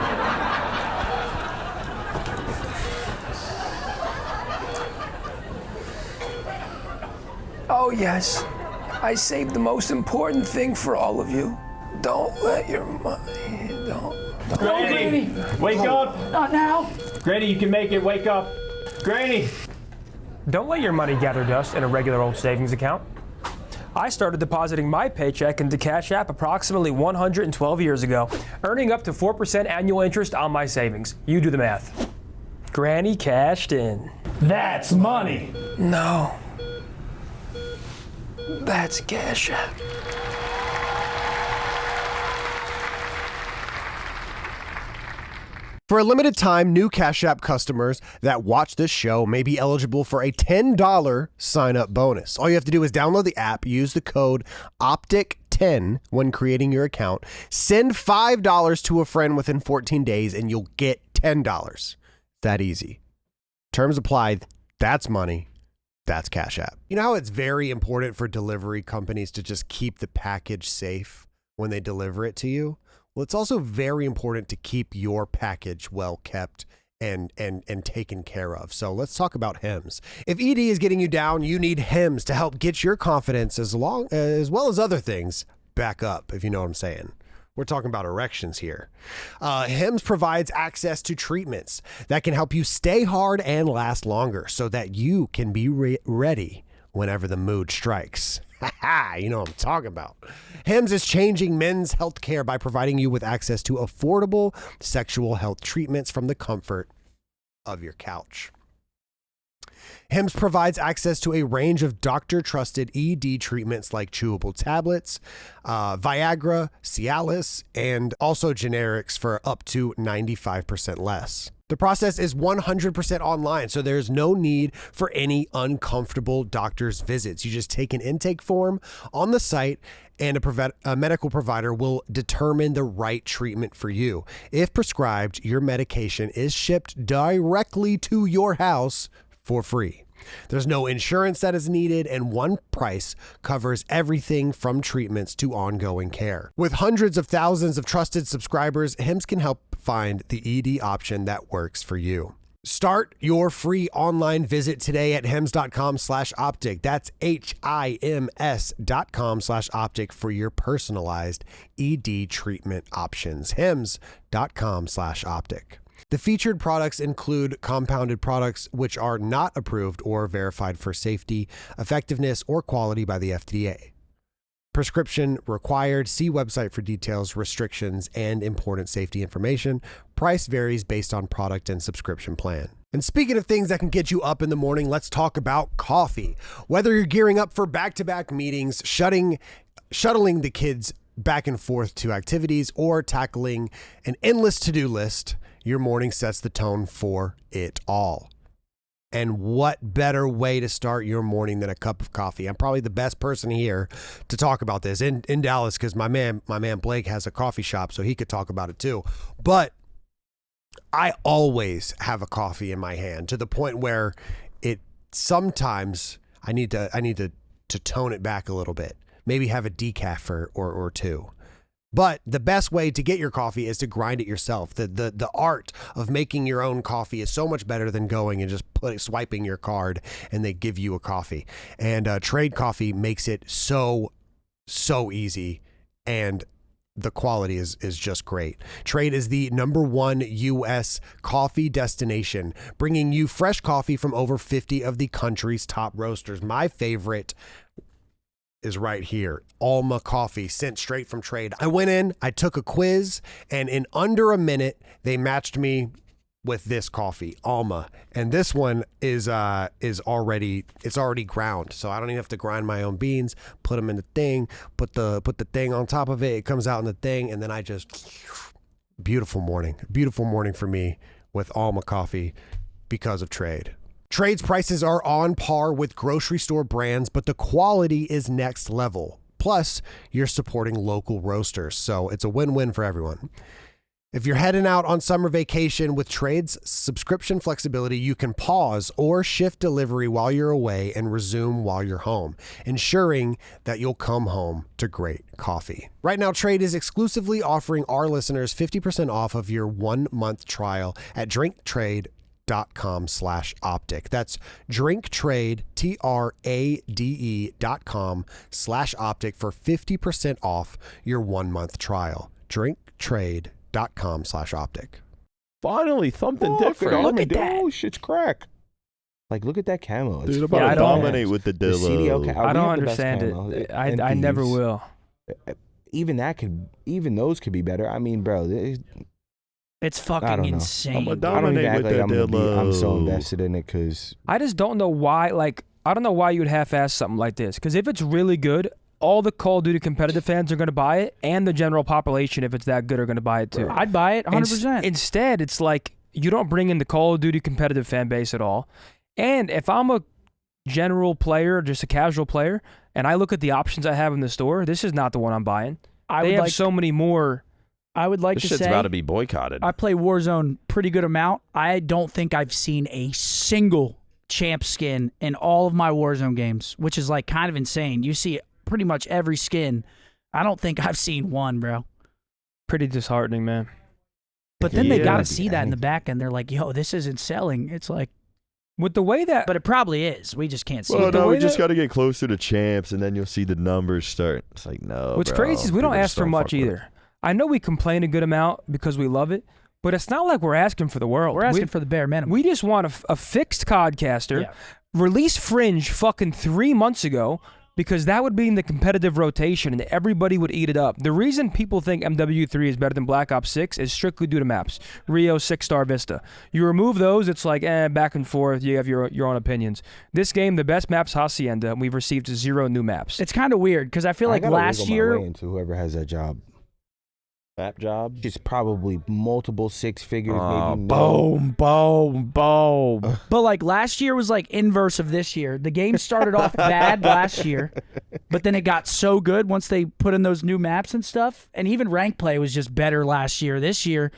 Oh yes, I saved the most important thing for all of you. Don't let your money, don't. Granny, wake up. Not now. Granny, you can make it. Wake up. Granny. Don't let your money gather dust in a regular old savings account. I started depositing my paycheck into Cash App approximately 112 years ago, earning up to 4% annual interest on my savings. You do the math. Granny cashed in. That's money. No. That's Cash App. For a limited time, new Cash App customers that watch this show may be eligible for a $10 sign-up bonus. All you have to do is download the app, use the code OpTic10 when creating your account, send $5 to a friend within 14 days, and you'll get $10. That easy. Terms apply. That's money. That's Cash App. You know how it's very important for delivery companies to just keep the package safe when they deliver it to you? Well, it's also very important to keep your package well kept and taken care of. So let's talk about Hims. If ED is getting you down, you need Hims to help get your confidence as well as other things back up, if you know what I'm saying. We're talking about erections here. Hims provides access to treatments that can help you stay hard and last longer so that you can be ready whenever the mood strikes. You know what I'm talking about. Hims is changing men's health care by providing you with access to affordable sexual health treatments from the comfort of your couch. Hims provides access to a range of doctor-trusted ED treatments like chewable tablets, Viagra, Cialis, and also generics for up to 95% less. The process is 100% online, so there's no need for any uncomfortable doctor's visits. You just take an intake form on the site, and a medical provider will determine the right treatment for you. If prescribed, your medication is shipped directly to your house for free. There's no insurance that is needed, and one price covers everything from treatments to ongoing care. With hundreds of thousands of trusted subscribers, Hims can help find the ED option that works for you. Start your free online visit today at hims.com/optic. That's HIMS.com/optic for your personalized ED treatment options. hims.com/optic. The featured products include compounded products which are not approved or verified for safety, effectiveness, or quality by the FDA. Prescription required. See website for details, restrictions, and important safety information. Price varies based on product and subscription plan. And speaking of things that can get you up in the morning, let's talk about coffee. Whether you're gearing up for back-to-back meetings, shuttling the kids back and forth to activities, or tackling an endless to-do list, your morning sets the tone for it all. And what better way to start your morning than a cup of coffee? I'm probably the best person here to talk about this in Dallas, because my man Blake has a coffee shop, so he could talk about it too. But I always have a coffee in my hand, to the point where it sometimes I need to tone it back a little bit. Maybe have a decaf or two. But the best way to get your coffee is to grind it yourself. The art of making your own coffee is so much better than going and just swiping your card and they give you a coffee. And Trade Coffee makes it so easy, and the quality is just great. Trade is the #1 U.S. coffee destination, bringing you fresh coffee from over 50 of the country's top roasters. My favorite is right here. Alma Coffee, sent straight from Trade. I went in, I took a quiz, and in under a minute, they matched me with this coffee, Alma. And this one is already ground. So I don't even have to grind my own beans, put them in the thing, put the thing on top of it. It comes out in the thing, and then I just beautiful morning for me with Alma Coffee because of Trade. Trade's prices are on par with grocery store brands, but the quality is next level. Plus, you're supporting local roasters, so it's a win-win for everyone. If you're heading out on summer vacation with Trade's subscription flexibility, you can pause or shift delivery while you're away and resume while you're home, ensuring that you'll come home to great coffee. Right now, Trade is exclusively offering our listeners 50% off of your 1-month trial at drinktrade.com/optic. That's drinktrade, TRADE.com/optic for 50% off your 1-month trial. drinktrade.com/optic. Finally, something different. Look at that. Oh, shit's crack. Like, look at that camo. Dude, I'm about to dominate with the Dillo. I don't understand it. I never will. Even those could be better. I mean, bro, it's fucking insane. I'm gonna dominate with that Dillo. I'm so invested in it because I just don't know why. Like, I don't know why you would half-ass something like this. Because if it's really good, all the Call of Duty competitive fans are going to buy it, and the general population, if it's that good, are going to buy it too. I'd buy it 100%. Instead, it's like you don't bring in the Call of Duty competitive fan base at all. And if I'm a general player, just a casual player, and I look at the options I have in the store, this is not the one I'm buying. They have so many more. I would like this to shit's say about to be boycotted. I play Warzone pretty good amount. I don't think I've seen a single champ skin in all of my Warzone games, which is like kind of insane. You see pretty much every skin. I don't think I've seen one, bro. Pretty disheartening, man. But then they got to see that in the back end. They're like, yo, this isn't selling. It's like, with the way that... But it probably is. We just can't see it. Well, no, we just got to get closer to champs, and then you'll see the numbers start. It's like, no, What's crazy is we don't ask for much either. I know we complain a good amount because we love it, but it's not like we're asking for the world. We're asking for the bare minimum. We just want a fixed codcaster. Release Fringe fucking 3 months ago, because that would be in the competitive rotation and everybody would eat it up. The reason people think MW3 is better than Black Ops 6 is strictly due to maps. Rio, 6-star Vista. You remove those, it's like, back and forth. You have your own opinions. This game, the best map's Hacienda, and we've received 0 new maps. It's kind of weird because I feel like last year... into whoever has that job. Map job? It's probably multiple 6 figures. Maybe boom. But like last year was like inverse of this year. The game started off bad last year, but then it got so good once they put in those new maps and stuff. And even rank play was just better last year. This year,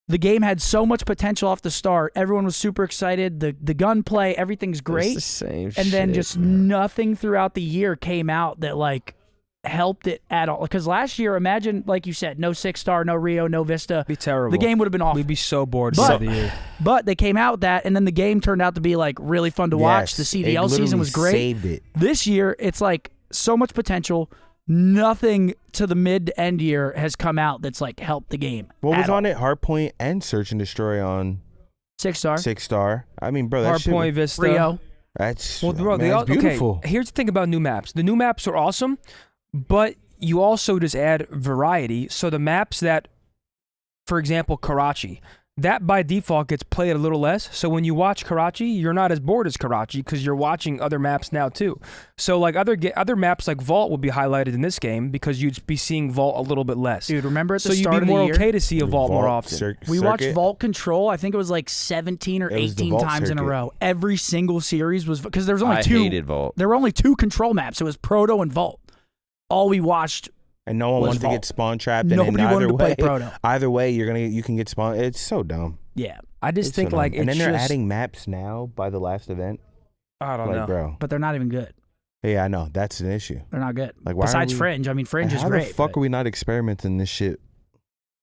the game had so much potential off the start. Everyone was super excited. The gunplay, everything's great. It's the same and then shit, just man. nothing throughout the year came out that like helped it at all. Because last year, imagine, like you said, no 6-star, no Rio, no Vista. Be terrible. The game would have been awful. We'd be so bored but, the year. But they came out with that, and then the game turned out to be like really fun to watch. The CDL season was great. Saved it. This year, it's like so much potential. Nothing to the mid to end year has come out that's like helped the game. What was on it? Hardpoint and Search and Destroy on 6-star. 6-star. I mean, bro, that Hardpoint, Vista. Rio. That's that's beautiful. Okay, here's the thing about new maps. The new maps are awesome, but you also just add variety. So the maps that, for example, Karachi, that by default gets played a little less. So when you watch Karachi, you're not as bored as Karachi because you're watching other maps now too. So like other maps like Vault would be highlighted in this game because you'd be seeing Vault a little bit less. Dude, remember at the start start of the year? So you'd be more okay to see a Vault more often. We watched Vault Control. I think it was like 17 or 18 times in a row. Every single series was because there was only two. I hated Vault. There were only 2 control maps. It was Proto and Vault. All we watched. And no one wanted to get spawn trapped. Nobody wanted to play Proto. Either way, you can get spawn. It's so dumb. Yeah, I just think like and then they're adding maps now by the last event. I don't like, know. bro. but they're not even good. Yeah, I know. That's an issue. They're not good. Like, why Besides aren't we- Fringe, I mean, Fringe is How great. the fuck but are we not experimenting this shit?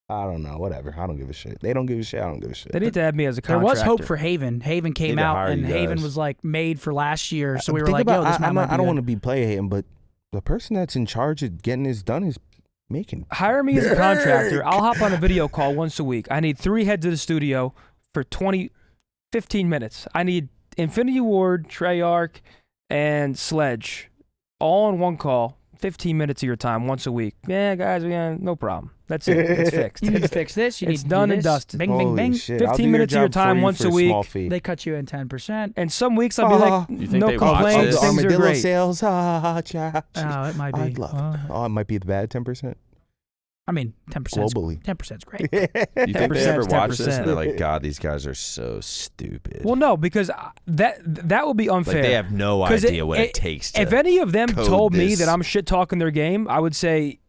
I don't know. Whatever. I don't give a shit. They don't give a shit. I don't give a shit. They need to add me as a there contractor. was hope for Haven. Haven came Need to out, hire and you Haven guys. was like made for last year. So we were Think like, about, yo, this map might be I don't good. want to be play hating, but the person that's in charge of getting this done is making. Hire me as a contractor. I'll hop on a video call once a week. I need 3 heads of the studio for 15 minutes. I need Infinity Ward, Treyarch, and Sledge all on one call. 15 minutes of your time once a week. Yeah, guys, no problem. That's it. It's fixed. You need to fix this. You It's need to done do and this. dusted. Bing, bing, bing. 15 minutes of your time once a week. They cut you in 10%. And some weeks I'll be like, You think no they watch complaints, this? things are Armadillo great. sales. Oh, it might be. I'd love it. Oh, it might be the bad 10%. I mean, 10%. Globally. 10% is great. You think they ever 10%'s watch this and 10%. they're like, God, these guys are so stupid. Well, no, because that would be unfair. Like they have no 'Cause idea what it takes to If any of them code told me this. that I'm shit talking their game, I would say,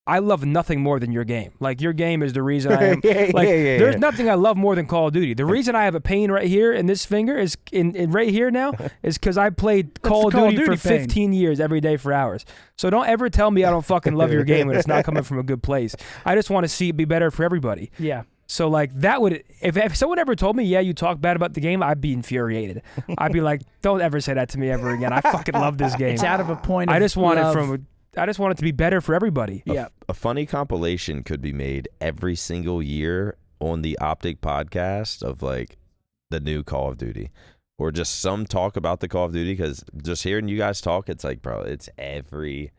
I love nothing more than your game. Like, your game is the reason I am. There's nothing I love more than Call of Duty. The reason I have a pain right here in this finger is in right here now is because I played Call of Duty for 15 years every day for hours. So don't ever tell me I don't fucking love your game when it's not coming from a good place. I just want to see it be better for everybody. Yeah. So like that would if someone ever told me, yeah, you talk bad about the game, I'd be infuriated. I'd be like, don't ever say that to me ever again. I fucking love this game. It's out of a point of I just want love. I just want it to be better for everybody. Yeah. A funny compilation could be made every single year on the OpTic Podcast of like the new Call of Duty, or just some talk about the Call of Duty. Because just hearing you guys talk, it's like, bro, it's every.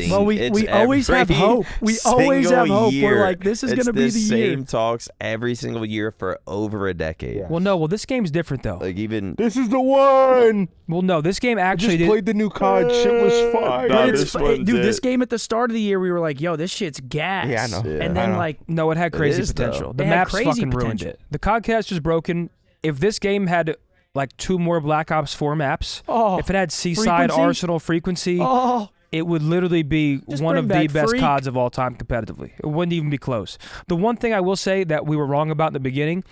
Well, we always have hope. We always have hope. We're like, this is going to be the year. Same talks every single year for over a decade. Yeah. Well, no. Well, this game's different though. Like even This is the one. Well, no. This game actually Just played the new COD. Shit was fire. Nah, It's this fu- one's dude, it. this game at the start of the year, we were like, yo, this shit's gas. Yeah, I know. Yeah. And then, like, No, it had crazy is, though. potential. The It had maps crazy fucking ruined potential. it. The Codcast is broken. If this game had like 2 more Black Ops 4 maps, oh, if it had Seaside, Frequency? Arsenal, Frequency, oh, it would literally be Just one bring of the back best Freak. CODs of all time competitively. It wouldn't even be close. The one thing I will say that we were wrong about in the beginning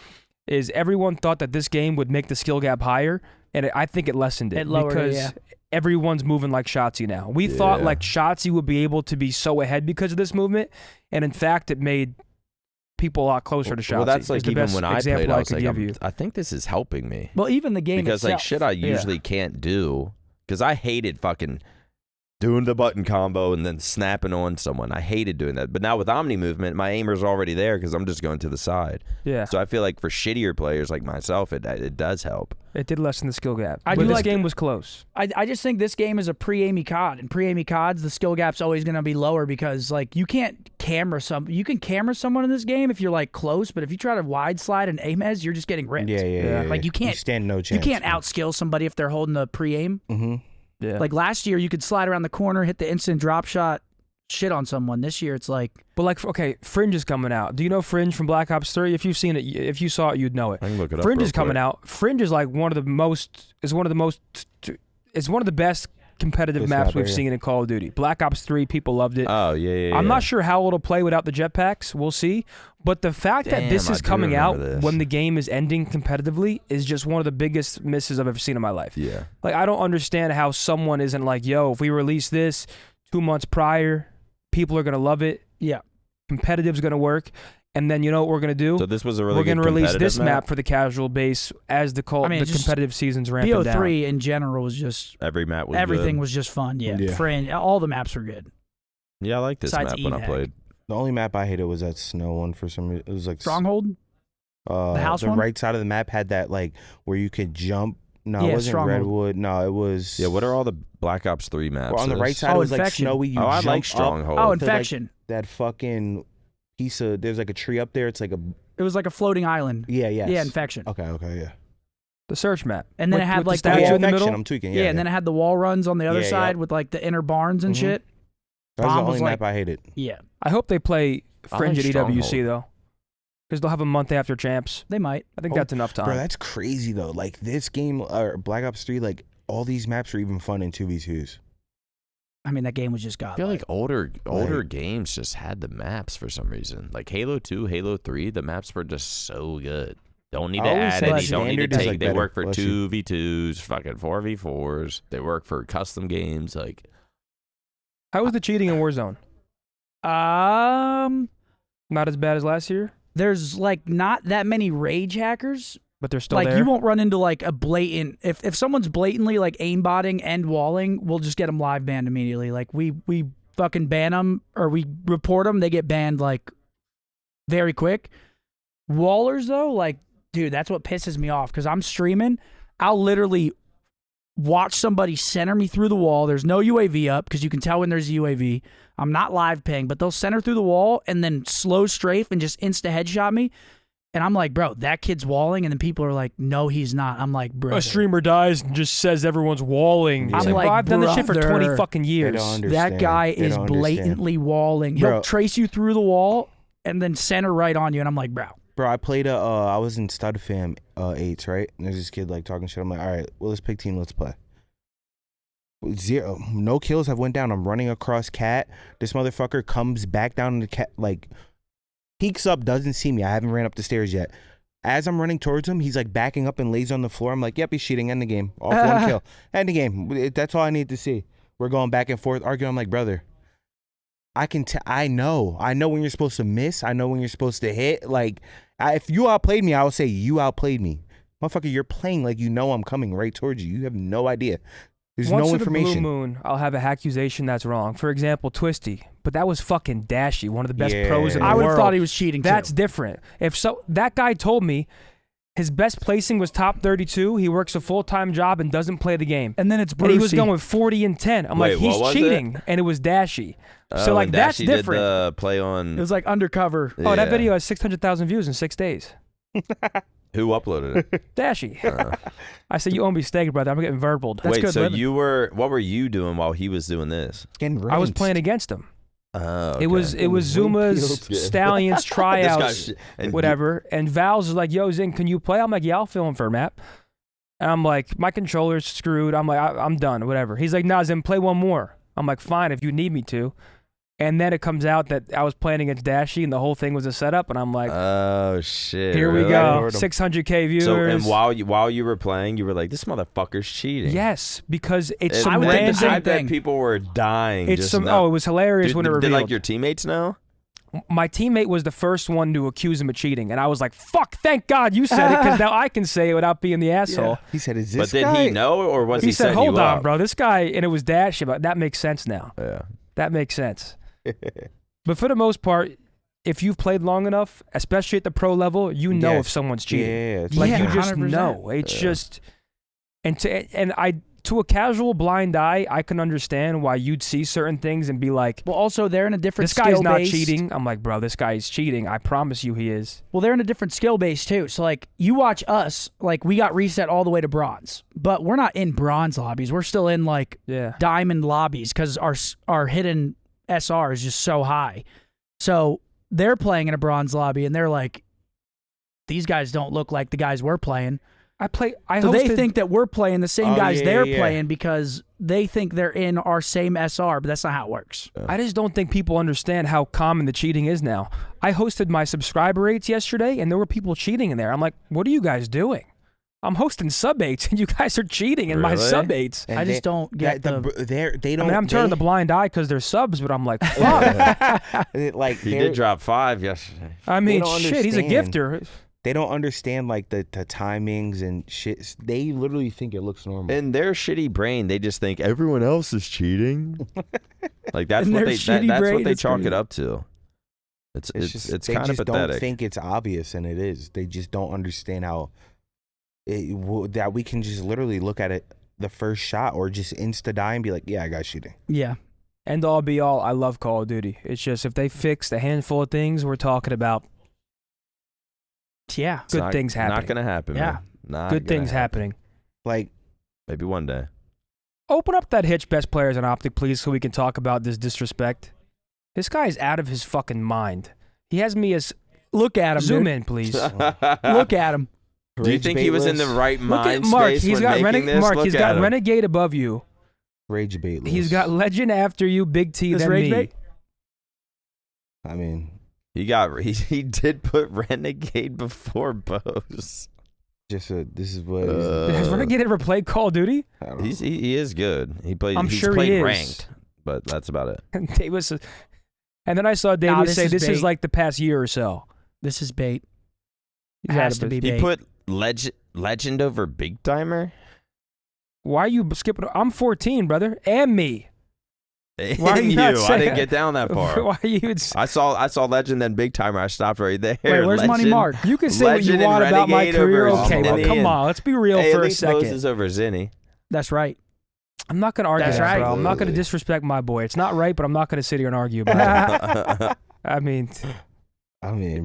is everyone thought that this game would make the skill gap higher, and I think it lessened it. It lowered it, because yeah. everyone's moving like Shotzi now. We thought like Shotzi would be able to be so ahead because of this movement, and in fact, it made people a lot closer to Shotzi. Well, that's It's like the even best when I example played, I was could like, give you. I think this is helping me well, even the game because itself. like shit I usually can't do because I hated fucking doing the button combo and then snapping on someone. I hated doing that. But now with Omni movement, my aimer's already there because I'm just going to the side. Yeah. So I feel like for shittier players like myself, it does help. It did lessen the skill gap. I But do this like game was close. I just think this game is a pre-aiming COD, and pre-aiming CODs, the skill gap's always going to be lower because like you can camera someone in this game if you're like close, but if you try to wide slide and aim as, you're just getting ripped. Yeah. Like you can't stand no chance. You can't outskill somebody if they're holding the pre-aim. Mm-hmm. Yeah. Like last year, you could slide around the corner, hit the instant drop shot, shit on someone. This year, it's like. But like, okay, Fringe is coming out. Do you know Fringe from Black Ops 3? If you've seen it, if you saw it, you'd know it. I can look it up Fringe real is coming quick. out. Fringe is like one of the best competitive This maps map we've area. seen in Call of Duty. Black Ops 3, people loved it. Oh yeah. I'm not sure how it'll play without the jetpacks. We'll see. But the fact that this Damn, is I do coming out remember this. when the game is ending competitively is just one of the biggest misses I've ever seen in my life. Yeah. Like, I don't understand how someone isn't like, yo, if we release this 2 months prior, people are going to love it. Yeah. Competitive's going to work. And then you know what we're going to do? So this was a really we're good going to release competitive this map for the casual base as the it's just- competitive season's ramping down. BO3 in general was just. Every map was Everything good. was just fun. Yeah. Yeah. Fringe, all the maps were good. Yeah, I like this Besides map when I evac. played. The only map I hated was that snow one for some reason. It was like Stronghold? The house the one? right side of the map had that like where you could jump. No, Yeah, it wasn't Stronghold. Redwood. No, it was. Yeah, what are all the Black Ops 3 maps? Well, on the right There's- side, it was like Infection. snowy. You Oh, I jump like up Stronghold. Oh, to, like, Infection. that fucking piece of. There's like a tree up there. It's like a. It was like a floating island. Yeah, yes. Yeah, Infection. Okay, yeah. The search map. And then With- it had with the like statue the in the Infection, middle. I'm tweaking. Yeah, Yeah, and then it had the wall runs on the other Yeah, side yep. with like the inner barns and Mhm. shit. That was Bomb the was only like- map I hated. Yeah, I hope they play I Fringe like at EWC, Stronghold. though. Because they'll have a month after champs. they might. I think Oh, that's enough time. Bro, that's crazy though. Like this game, or Black Ops 3, like all these maps are even fun in 2v2s. I mean, that game was just I god. feel like older games just had the maps for some reason. Like Halo 2, Halo 3, the maps were just so good. Don't need I to always add say any. Don't need to standard is, take. like, They better. work for Bless you. 2v2s, fucking 4v4s. They work for custom games. Like, How was the cheating in Warzone? Not as bad as last year, There's like not that many rage hackers. but they're still Like there. you won't run into like a blatant. If someone's blatantly like aimbotting and walling, we'll just get them live banned immediately. Like we fucking ban them or we report them. They get banned like very quick. Wallers though, like dude, that's what pisses me off because I'm streaming. I'll literally watch somebody center me through the wall. There's no UAV up because you can tell when there's a UAV. I'm not live ping, but they'll center through the wall and then slow strafe and just insta headshot me. And I'm like, bro, that kid's walling. And then people are like, no, he's not. I'm like, bro. A streamer dies and just says everyone's walling. I'm It's like, bro, I've done this shit for 20 brother, fucking years. That guy is blatantly walling. He'll Bro. trace you through the wall and then center right on you. And I'm like, bro. Bro, I played I was in Stud Fam 8s, right? And there's this kid like talking shit. I'm like, all right, well, let's pick team, let's play. Zero, no kills have went down. I'm running across cat. This motherfucker comes back down the cat, like peeks up, doesn't see me. I haven't ran up the stairs yet. As I'm running towards him, he's like backing up and lays on the floor. I'm like, yep, he's cheating. End the game. Off one kill. End the game. That's all I need to see. We're going back and forth arguing. I'm like, brother, I know when you're supposed to miss. I know when you're supposed to hit. Like, if you outplayed me, I would say you outplayed me. Motherfucker, you're playing like you know I'm coming right towards you. You have no idea. There's Once no in the blue information. moon, I'll have an accusation that's wrong. For example, Twisty, but that was fucking Dashy, one of the best pros in the I world. would have thought he was cheating too. That's different. If so, that guy told me his best placing was top 32. He works a full-time job and doesn't play the game. And then it's And he was Brucey. going 40 and 10. I'm Wait, like, he's what was cheating, and it was Dashy. So like and that's Dashy different. Did the play on. It was like undercover. Oh, that Yeah. video has 600,000 views in 6 days. Who uploaded it? Dashy. I said, you owe me steak, brother. I'm getting verbaled. Wait, so what were you doing while he was doing this? I was playing against him. Oh, okay. It was Zuma's Stallions tryouts, and whatever. And Val's is like, yo, Zing, can you play? I'm like, yeah, I'll fill in for a map. And I'm like, my controller's screwed. I'm like, I'm done, whatever. He's like, nah, Zing, play one more. I'm like, fine, if you need me to. And then it comes out that I was playing against Dashy and the whole thing was a setup. And I'm like, oh, shit. Here we really? go. 600K viewers. So, and while you were playing, you were like, this motherfucker's cheating. Yes, because it's And some then random I bet people were dying. It's just some. now. Oh, it was hilarious when it Did revealed. like your teammates know? My teammate was the first one to accuse him of cheating, and I was like, "Fuck! Thank God you said it, because now I can say it without being the asshole." Yeah. He said, "Is this But did guy?" he know, or was he said, setting "Hold you on, up? bro, this guy," and it was Dash. But that makes sense now. Yeah, that makes sense. But for the most part, if you've played long enough, especially at the pro level, you know Yes. if someone's cheating. Yeah, like yeah, you just 100%. know. It's Yeah. just, to a casual blind eye, I can understand why you'd see certain things and be like, Well, also they're in a different "This guy's not skill-based- cheating." I'm like, "Bro, this guy's cheating. I promise you, he is." Well, they're in a different skill base too. So like you watch us, like we got reset all the way to bronze, but we're not in bronze lobbies. We're still in like diamond lobbies because our hidden SR is just so high. So they're playing in a bronze lobby and they're like, these guys don't look like the guys we're playing. So they think that we're playing the same guys they're playing because they think they're in our same SR, but that's not how it works. I just don't think people understand how common the cheating is now. I hosted my subscriber rates yesterday, and there were people cheating in there. I'm like, what are you guys doing? I'm hosting sub 8s, and you guys are cheating in my Really? sub 8s. I just don't get they don't. I mean, I'm turning the blind eye because they're subs, but I'm like, fuck. like he did drop 5 yesterday. I mean, don't shit, he's a understand. gifter. They don't understand like the timings and shit. They literally think it looks normal. In their shitty brain, they just think everyone else is cheating. Like that's In what their they shitty that's brain, what they it's chalk crazy. it up to. It's they kind of just pathetic. don't think it's obvious, and it is. They just don't understand how that we can just literally look at it the first shot or just insta die and be like, yeah, I got cheating. Yeah. End all be all, I love Call of Duty. It's just if they fixed a handful of things, we're talking about Yeah. It's good not- things happening. Not gonna happen. Yeah. Man. Not Good gonna things happen. happening. Like Maybe one day. Open up that Hitch Best Players on OpTic, please, so we can talk about this disrespect. This guy is out of his fucking mind. He has me as... Look at him. Zoom dude. in, please. Look at him. Do you think he was in the right Look mind at Mark. space He's when got making this? Mark. Look He's at got him. Renegade above you. rage bait. He's got Legend after you, Big T, This then rage me. bait? I mean, He did put Renegade before Bose. This is what. Has Renegade ever played Call of Duty? He is good. He's sure played he is. ranked, but that's about it. And then I saw Davis say this is bait. like the past year or so. This is bait. He's Has out to of be it. bait. He put legend over big timer. Why are you skipping? I'm 14, brother, and me. Why are And you not I saying- didn't get down that far. Why are you? I saw legend then big timer. I stopped right there. Wait, where's Money Legend- Mark? You can say what you Legend and want about my Renegade career. over Okay, well, Zinni come and- on. Let's be real Hey, for at a least second. Moses over Zinni. That's right. I'm not going to argue That's that, right. bro. I'm not going to disrespect my boy. It's not right, but I'm not going to sit here and argue about it. I mean,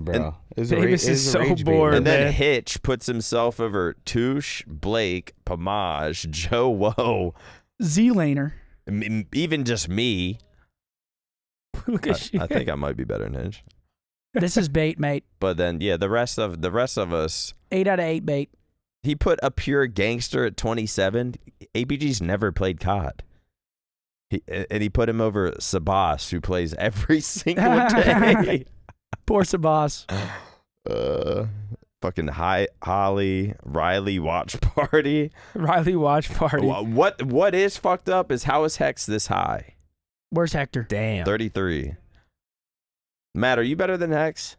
bro. Davis is so bored, And then man. Hitch puts himself over Touche, Blake, Pamaj, Joe Woe, Z-Laner. Even just me. Look at you. I think I might be better than Hitch. This is bait, mate. But then, yeah, the rest of us. 8 out of 8 bait. He put a pure gangster at 27. APG's never played COD. And he put him over Sabas, who plays every single day. Poor Sabas. Fucking Holly, Riley watch party. Riley watch party. What is fucked up is how is Hex this high? Where's Hector? Damn. 33. Matt, are you better than Hex?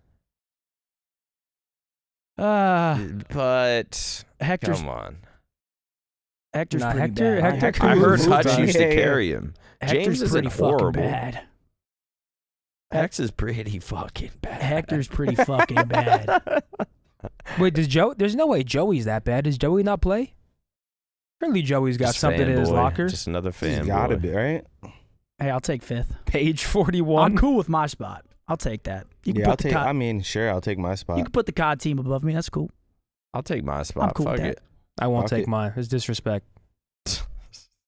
But Hector's, come on. Hector's Nah, pretty Hector- bad. Hector I heard Hector's Hutch used to carry him. Hector's James pretty isn't fucking horrible. bad. Hex is pretty fucking bad. Hector's pretty fucking bad. Wait, there's no way Joey's that bad. Does Joey not play? Surely Joey's got Just something in his fanboy. locker. Just another fan. He's gotta be, right? Hey, I'll take 5th. Page 41. I'm cool with my spot. I'll take that. You can Yeah, put I'll the take. COD, Sure, I'll take my spot. you can put the COD team above me. That's cool. I'll take my I'm spot. cool Fuck with it. that. I won't Fuck take it. mine. It's disrespect.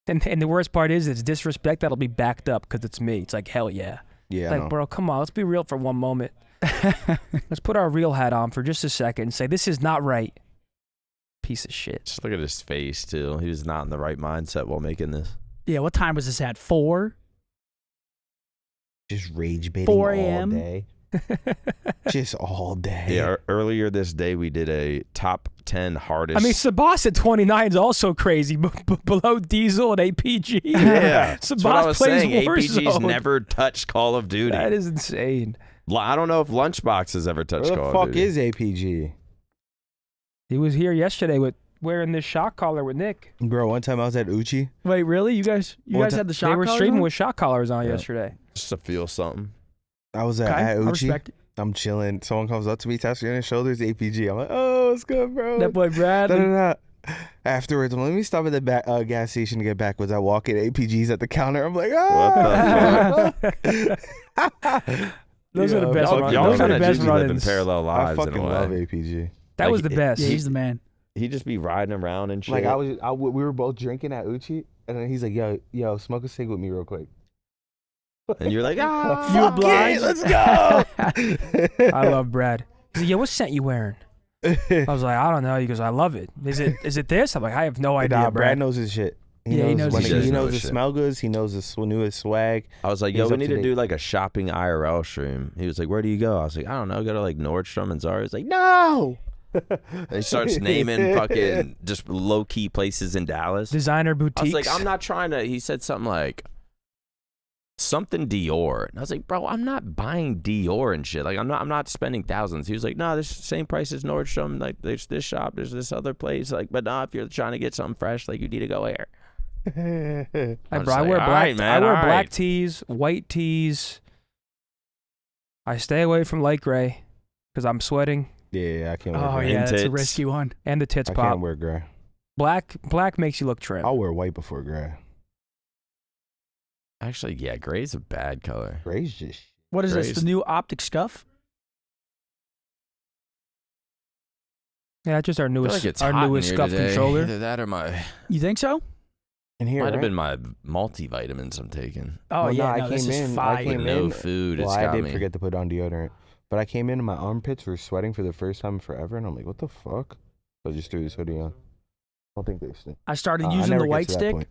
And the worst part is it's disrespect that'll be backed up because it's me. It's like, hell yeah. Yeah, I Like, know. bro, come on. Let's be real for one moment. Let's put our real hat on for just a second and say, this is not right. Piece of shit. Just look at his face, too. He was not in the right mindset while making this. Yeah, what time was this at? 4? Just rage baiting 4 all a.m.? day. Just all day. Yeah, earlier this day, we did a top 10 hardest. I mean, Sabas at 29 is also crazy, below Diesel and APG. yeah. Sabas That's what I was plays saying. APG's Warzone. never touched Call of Duty. That is insane. I don't know if Lunchbox has ever touched Where the Call fuck of Duty. is APG? He was here yesterday with wearing this shock collar with Nick. Bro, one time I was at Uchi. Wait, really? You guys had the shot They were collars streaming on? with shock collars on Yeah. yesterday. Just to feel something. I was Okay, at I Uchi. respect it. I'm chilling. Someone comes up to me, taps me on his shoulders, APG. I'm like, oh, it's good, bro. That boy Brad. Afterwards, I'm like, let me stop at the gas station to get back. Was I walking? APG's at the counter. I'm like, oh. What the fuck? Those are the best. Y'all Those are kind the of best live in run-ins. parallel I lives in fucking a way. love APG. That Like, was the best. Yeah, he's the man. He'd just be riding around and shit. Like we were both drinking at Uchi, and then he's like, yo, smoke a cig with me real quick. And you're like, ah, You fuck obliged? it, let's go. I love Brad. He's like, yeah, what scent you wearing? I was like, I don't know. He goes, I love it. Is it this? I'm like, I have no idea, Nah, Brad. Brad knows his shit. He knows when his shit. he knows He the knows smell goods. He knows the newest swag. I was like, He's yo, we up need to to date. do like a shopping IRL stream. He was like, where do you go? I was like, I don't know. Go to like Nordstrom and Zara. He's like, no. And he starts naming fucking just low key places in Dallas. Designer I boutiques. was like, I'm not trying to. He said something like something Dior, and I was like, bro, I'm not buying Dior and shit. Like, I'm not spending thousands. He was like, no, this is the same price as Nordstrom. Like, there's this shop, there's this other place. Like, but nah, if you're trying to get something fresh, like, you need to go here. Hey, I'm bro, just I wear like, black. all right, man, I wear all black right. tees, white tees. I stay away from light gray because I'm sweating Yeah, I can't wear Oh gray. yeah, that's a tits. risky one. and the tits I pop. can't wear gray. Black makes you look trim. I'll wear white before gray. Actually, yeah, gray's a bad color. Gray's just What is this? Grace. The new OpTic scuff? Yeah, it's just our I feel newest, like it's our hot in newest here scuff today. controller. Either that or my You think so? in here. might have right? been my multivitamins I'm taking. Oh Well, yeah, I no, this came is in. fire. I came With no in. food, Well, it's I got did me. forget to put on deodorant, but I came in and my armpits were sweating for the first time in forever, and I'm like, what the fuck? So I just threw this hoodie on. I don't think they stink. I started I using never the get white to that stick. point.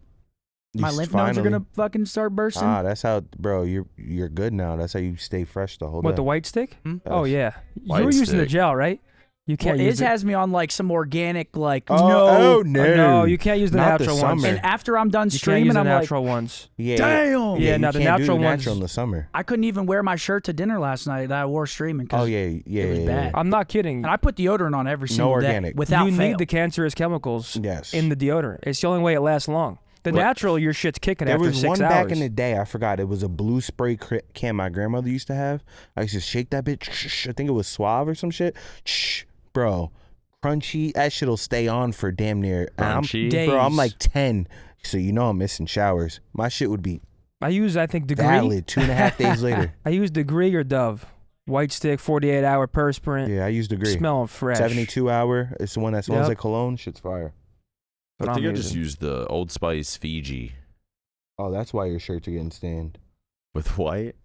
My lymph nodes are gonna fucking start bursting. That's how, bro. You're good now. That's how you stay fresh the whole day. What, the white stick? Oh yeah, White you were using the stick. gel, right? You can't Well, use Iz has me on like some organic, like no, no, you can't use the Not natural the ones. summer. And after I'm done You can't streaming, use the I'm like, natural ones. Yeah, damn. Yeah, you now the can't do natural ones. natural in the summer. I couldn't even wear my shirt to dinner last night that I wore streaming. 'Cause Oh yeah, it was bad. I'm not kidding. And I put deodorant on every single organic. day without you fail. need the cancerous chemicals Yes. in the deodorant. It's the only way it lasts long. The natural, your shit's kicking There after was 6 one hours. back in the day. I forgot. It was a blue spray can my grandmother used to have. I used to shake that bitch. I think it was Suave or some shit. Bro, crunchy. That shit'll stay on for damn near. Crunchy? Bro, I'm like 10, so you know I'm missing showers. My shit would be I use, I think, Degree. valid 2.5 days later. I use Degree or Dove. White stick, 48-hour perspirant. Yeah, I used Degree. Smelling fresh. 72 hour. It's the one that smells Yep. like cologne. Shit's fire. But I think I'm I just using. used the Old Spice Fiji Oh, that's why your shirts are getting stained. with white.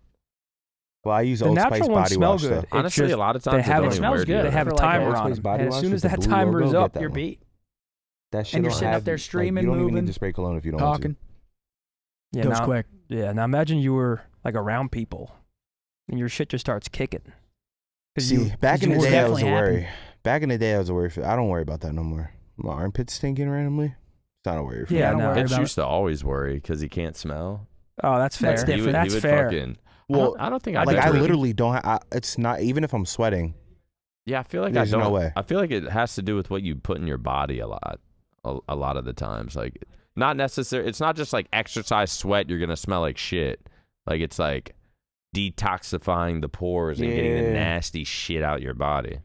Well, I use The Old Spice natural ones body smell wash good. though. It's Honestly, just a lot of they times have I don't it even smells wear good. They deodorant. have a For like timer Old on. Spice body And as wash soon with as the that blue timer logo, is get up, that You're one. beat. That shit And you're don't sitting have, up there like, streaming, you don't even moving, need to spray cologne if you don't talking. Yeah, Goes now, quick. Yeah, now imagine you were like around people, and your shit just starts kicking. See, back in the you day, I was a definitely worry. Back in the day, I was a worry. I don't worry about that no more. My armpits stinking randomly. It's not a worry for me. Yeah, I don't no. worry Pitch about used to always worry because he can't smell. Oh, that's fair. That's different. That's he would fair. Fucking, Well, I don't think I Like, I really- literally don't have, it's not, even if I'm sweating. Yeah, I feel like There's I don't. no way. I feel like it has to do with what you put in your body a lot of the times. Like, not necessary. It's not just like exercise sweat. You're gonna smell like shit. Like, it's like detoxifying the pores and getting the Yeah. nasty shit out your body.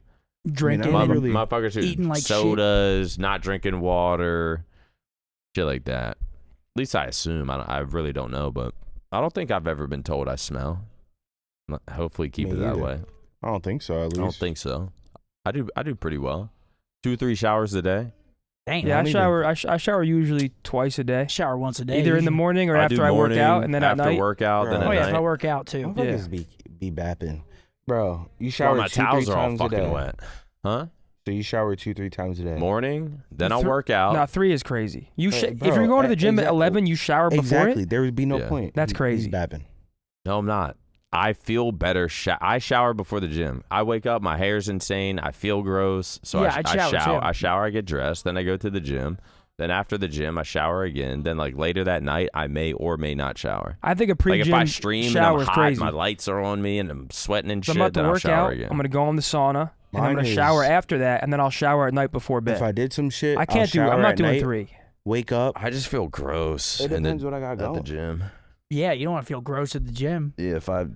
Drinking I'm and really- Motherfuckers who eating like shit. sodas, not drinking water, shit like that. At least I assume. I really don't know, but I don't think I've ever been told I smell. Hopefully, keep Me it that either. way. I don't think so, at least. I don't think so. I do pretty well. 2-3 showers a day. Dang, Yeah, I don't shower. I shower usually twice a day. shower once a day. Either in the usually. morning or I after do I work morning, out, and then at after night. workout, then Bro. at Oh yeah, night. if I work out too. Motherfuckers be bapping. Bro, you Well, shower my 2-3 towels are all times a day. fucking wet. Huh? So you shower 2-3 times a day. Morning, then I'll Th- work out. No, 3 is crazy. You Hey, if bro, you're going to the gym at exactly. 11, you shower before Exactly. it. There would be no Yeah. point. That's crazy. He's bapping. No, I'm not. I feel better. I shower before the gym. I wake up, my hair's insane. I feel gross. So Yeah, I I'd shower, too. I shower, I get dressed. Then I go to the gym. Then after the gym, I shower again. Then like later that night, I may or may not shower. I think a Like pre-gym if I stream and shower I'm is hot, crazy. my lights are on me and I'm sweating and So shit, I'm about then to I'll work shower out. again. I'm gonna go in the sauna, and I'm Mine gonna is- shower after that, and then I'll shower at night before bed. If I did some shit, I can't I'll do. shower I'm not at doing night, 3. Wake up. I just feel gross. It and depends then what I got at going. the gym. Yeah, you don't want to feel gross at the gym. Yeah, if I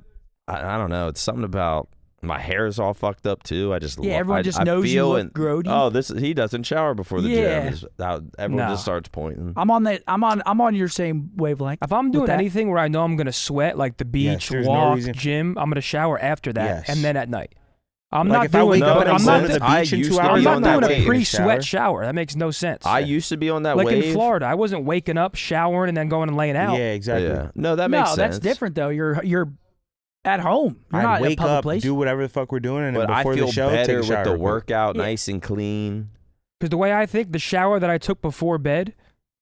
don't know. It's something about my hair is all fucked up too. I just Yeah, everyone just knows you feel look grody. Oh, he doesn't shower before the Yeah. gym. Is how everyone No. just starts pointing. I'm on your same wavelength. If I'm with doing that. anything where I know I'm gonna sweat, like the beach, there's no walk, reason- gym, I'm gonna shower after that, Yes. and then at night. I'm Like, not if I doing. wake up but and I'm I'm not. going to the I beach in used 2 to hours, I'm be not on doing that a wave. pre-sweat shower. That makes no sense. I used to be on that like wave. in Florida, I wasn't waking up, showering, and then going and laying out. Yeah, exactly. Yeah. No, that makes No, sense. that's different though. You're at home. You're not I'd in a wake public up, place. do whatever the fuck we're doing, and then But I before feel the show, better take a with shower. the real quick. workout, Yeah. nice and clean. Because the way I think, the shower that I took before bed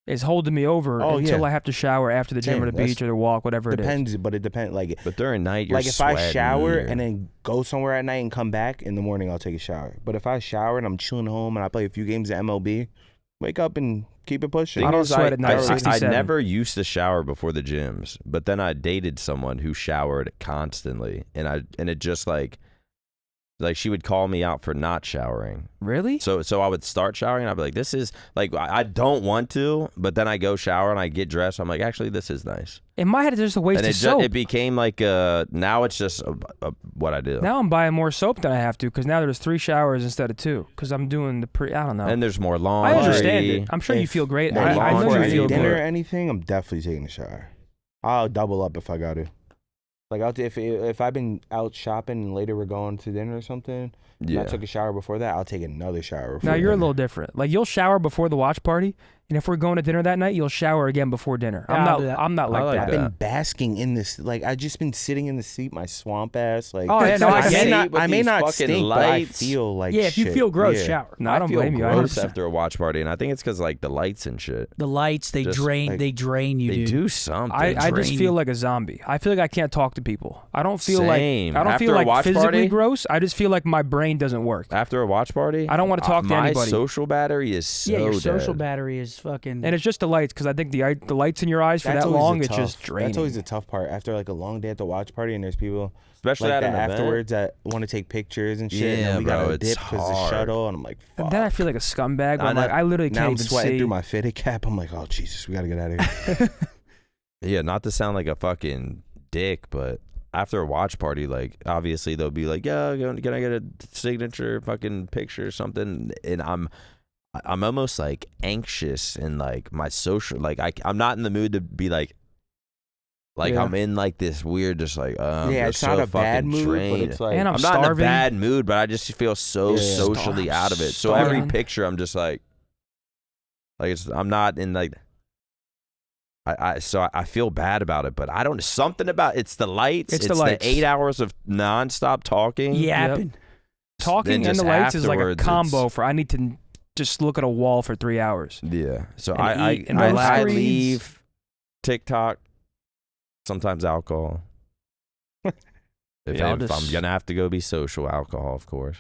is holding me over Oh, until yeah. I have to shower after the gym Same. or the That's- beach or the walk, whatever it is. Depends, but it depends. Like, But during night, you're like if I sweating, shower you're- and then go somewhere at night and come back in the morning, I'll take a shower. But if I shower and I'm chilling home and I play a few games of MLB, wake up and keep it pushing. I don't sweat at night, I 67. never used to shower before the gyms, but then I dated someone who showered constantly, and it just like she would call me out for not showering. Really? So I would start showering, and I'd be like, this is like I don't want to, but then I go shower and I get dressed. I'm like, actually, this is nice. In my head, it's just a waste And of soap. it became like now it's just what I do. Now I'm buying more soap than I have to because now there's 3 showers instead of 2 because I'm doing I don't know. And there's more I laundry. understand it. I'm sure you If feel great. more I know laundry. you any feel dinner or good. anything, I'm definitely taking a shower. I'll double up if I got to. Like if I've been out shopping and later we're going to dinner or something, and I Yeah. took a shower before that, I'll take another shower. Now before you're a dinner. little different. Like you'll shower before the watch party And if we're going to dinner that night, you'll shower again before dinner. Yeah, I'll do that. I'm not like that. I've been basking in this. Like I just been sitting in the seat, my swamp ass. Like Oh, yeah, no, I may not stink, but I feel like if you shit. feel gross, Yeah. shower. No, I don't feel blame you. gross after a watch party, and I think it's because like the lights and shit. The lights, they Just, drain. like, they drain you. They dude. do something. I just feel like a zombie. I feel like I can't talk to people. I don't feel Same. like I don't After feel a like watch physically party? gross. I just feel like my brain doesn't work. After a watch party, I don't want to talk to my anybody. social battery is so Yeah, your social dead. battery is fucking. And it's just the lights, because I think the lights in your eyes for That's that always long, the it's just tough- draining. That's always the tough part. After like a long day at the watch party, and there's people Especially like at that an event. afterwards that want to take pictures and shit. Yeah, and then we bro, gotta it's dip because the hard. shuttle, and I'm like, fuck. And then I feel like a scumbag. I I'm like, know. I literally Now can't I'm even sweating see. through my fitted cap. I'm like, oh Jesus, we gotta get out of here. Yeah, not to sound like a fucking dick, but after a watch party, like obviously they'll be like, yeah, can I get a signature fucking picture or something? And I'm almost like anxious and like my social, like I'm not in the mood to be like Yeah. I'm in like this weird, just like I'm Yeah, just it's not so a bad fucking mood, but drained. it's like- And I'm not in a starving. bad mood, but I just feel so Yeah. socially out of it. So every Starving. picture, I'm just like I'm not in like. So I feel bad about it, but I don't. Something about it's the lights. It's the lights. 8 hours of nonstop talking. yapping. Talking Then and the just lights is like a afterwards, combo for I need to just look at a wall for 3 hours. Yeah. So And I eat and I relax. leave TikTok, sometimes alcohol. If Yeah, I'll I'm just- gonna have to go be social, alcohol, of course.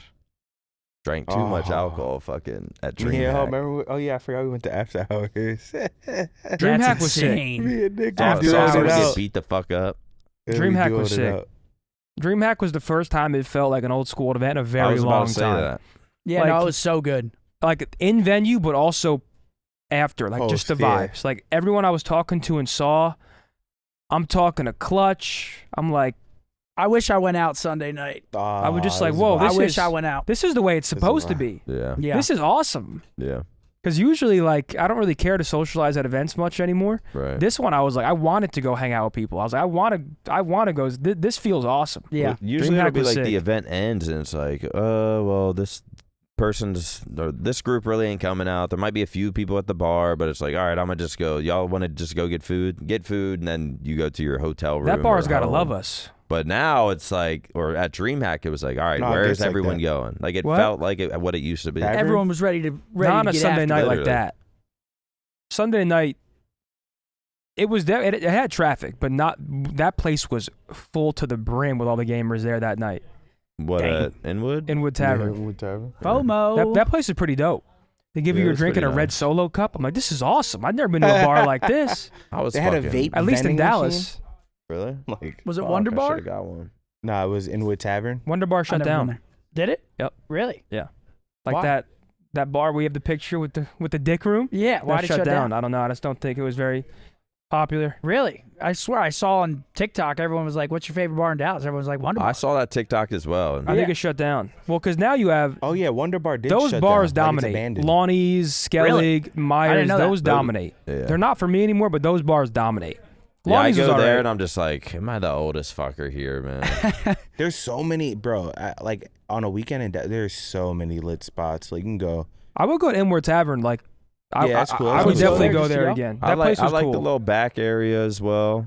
Drank too much Oh. alcohol, fucking at DreamHack. Yeah, remember? Oh yeah, I forgot we went to after hours. DreamHack was sick. Me and Nick After duoed hours, it get out. beat the fuck up. Yeah, we DreamHack duoed was it sick. out. DreamHack was the first time it felt like an old school event in a I very was about long to say time. that. Yeah, Like- no, it was so good. Like in venue, but also after, like just the Post, yeah. vibes. Like everyone I was talking to and saw, I'm talking to Clutch. I'm like, I wish I went out Sunday night. I was just Ah, like, this whoa, is I this wish is I went out. this is the way it's This is supposed to wild. be. Yeah. Yeah. This is awesome. Yeah. Because usually, like, I don't really care to socialize at events much anymore. Right. This one, I was like, I wanted to go hang out with people. I was like, I want to go. This feels awesome. Yeah. Well, usually DreamHack it'll be was like sick. the event ends and it's like, well, this person's or this group really ain't coming out. There might be a few people at the bar, but it's like, all right, I'm gonna just go. Y'all want to just go get food, and then you go to your hotel room. That bar's or got to home. love us. But now it's like, or at DreamHack, it was like, all right, No, it where's gets like everyone that. going? Like it What? felt like what it used to be. Tavern? Everyone was ready to Not on to a get Sunday after night it. like Literally. that. Sunday night, it was there. It had traffic, but not that place was full to the brim with all the gamers there that night. What Dang. at Inwood? Inwood Tavern. Yeah, Inwood Tavern. FOMO. That place is pretty dope. They give Yeah, you it your was drink in a pretty red nice. Solo cup. I'm like, this is awesome. I've never been to a bar like this. I was They had a fucking- vape At least in vending Dallas. Really? Like, Was it Fuck, Wonder I Bar? should've got one. nah, it was Inwood Tavern. Wonder Bar I shut never been down. there. Did it? Yep. Really? Like Why? that bar we have the picture with the dick room. Yeah. Why That did it shut down? I don't know. I just don't think it was very popular. Really? I swear I saw on TikTok everyone was like, "What's your favorite bar in Dallas?" Everyone was like, "Wonder Bar." I saw that TikTok as well. And I think Yeah. it shut down. Well, because now you have Oh yeah, Wonder Bar did those shut bars down. Like, it's dominate. abandoned. Lonnie's, Skellig, Myers, know that. those dominate. Yeah. They're not for me anymore, but those bars dominate. Yeah, I Lonnie's go was all there right. and I'm just like, am I the oldest fucker here, man? There's so many, bro. Like on a weekend, there's so many lit spots. Like you can go. I would go to Inwood Tavern. Like, I, Yeah, that's cool. I That's would cool. definitely Just go to there go? again. I That like place was the cool. little back area as well.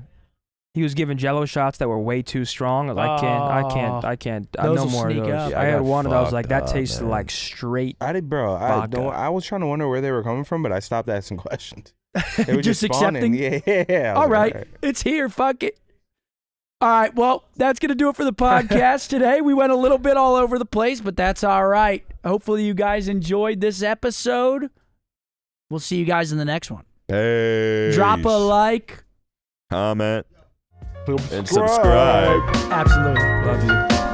He was giving Jello shots that were way too strong. I was like, I can't. Those No will more of sneak those. up. Yeah, I I had got one and I was like, that fucked up, tasted man. like straight. I did, bro. Vodka. I was trying to wonder where they were coming from, but I stopped asking questions. They were Just spawning. accepting? Yeah. I was All like, right, it's here. Fuck it. All right, well, that's going to do it for the podcast today. We went a little bit all over the place, but that's all right. Hopefully you guys enjoyed this episode. We'll see you guys in the next one. Hey. Drop a like. Comment. And subscribe. Absolutely. Love you.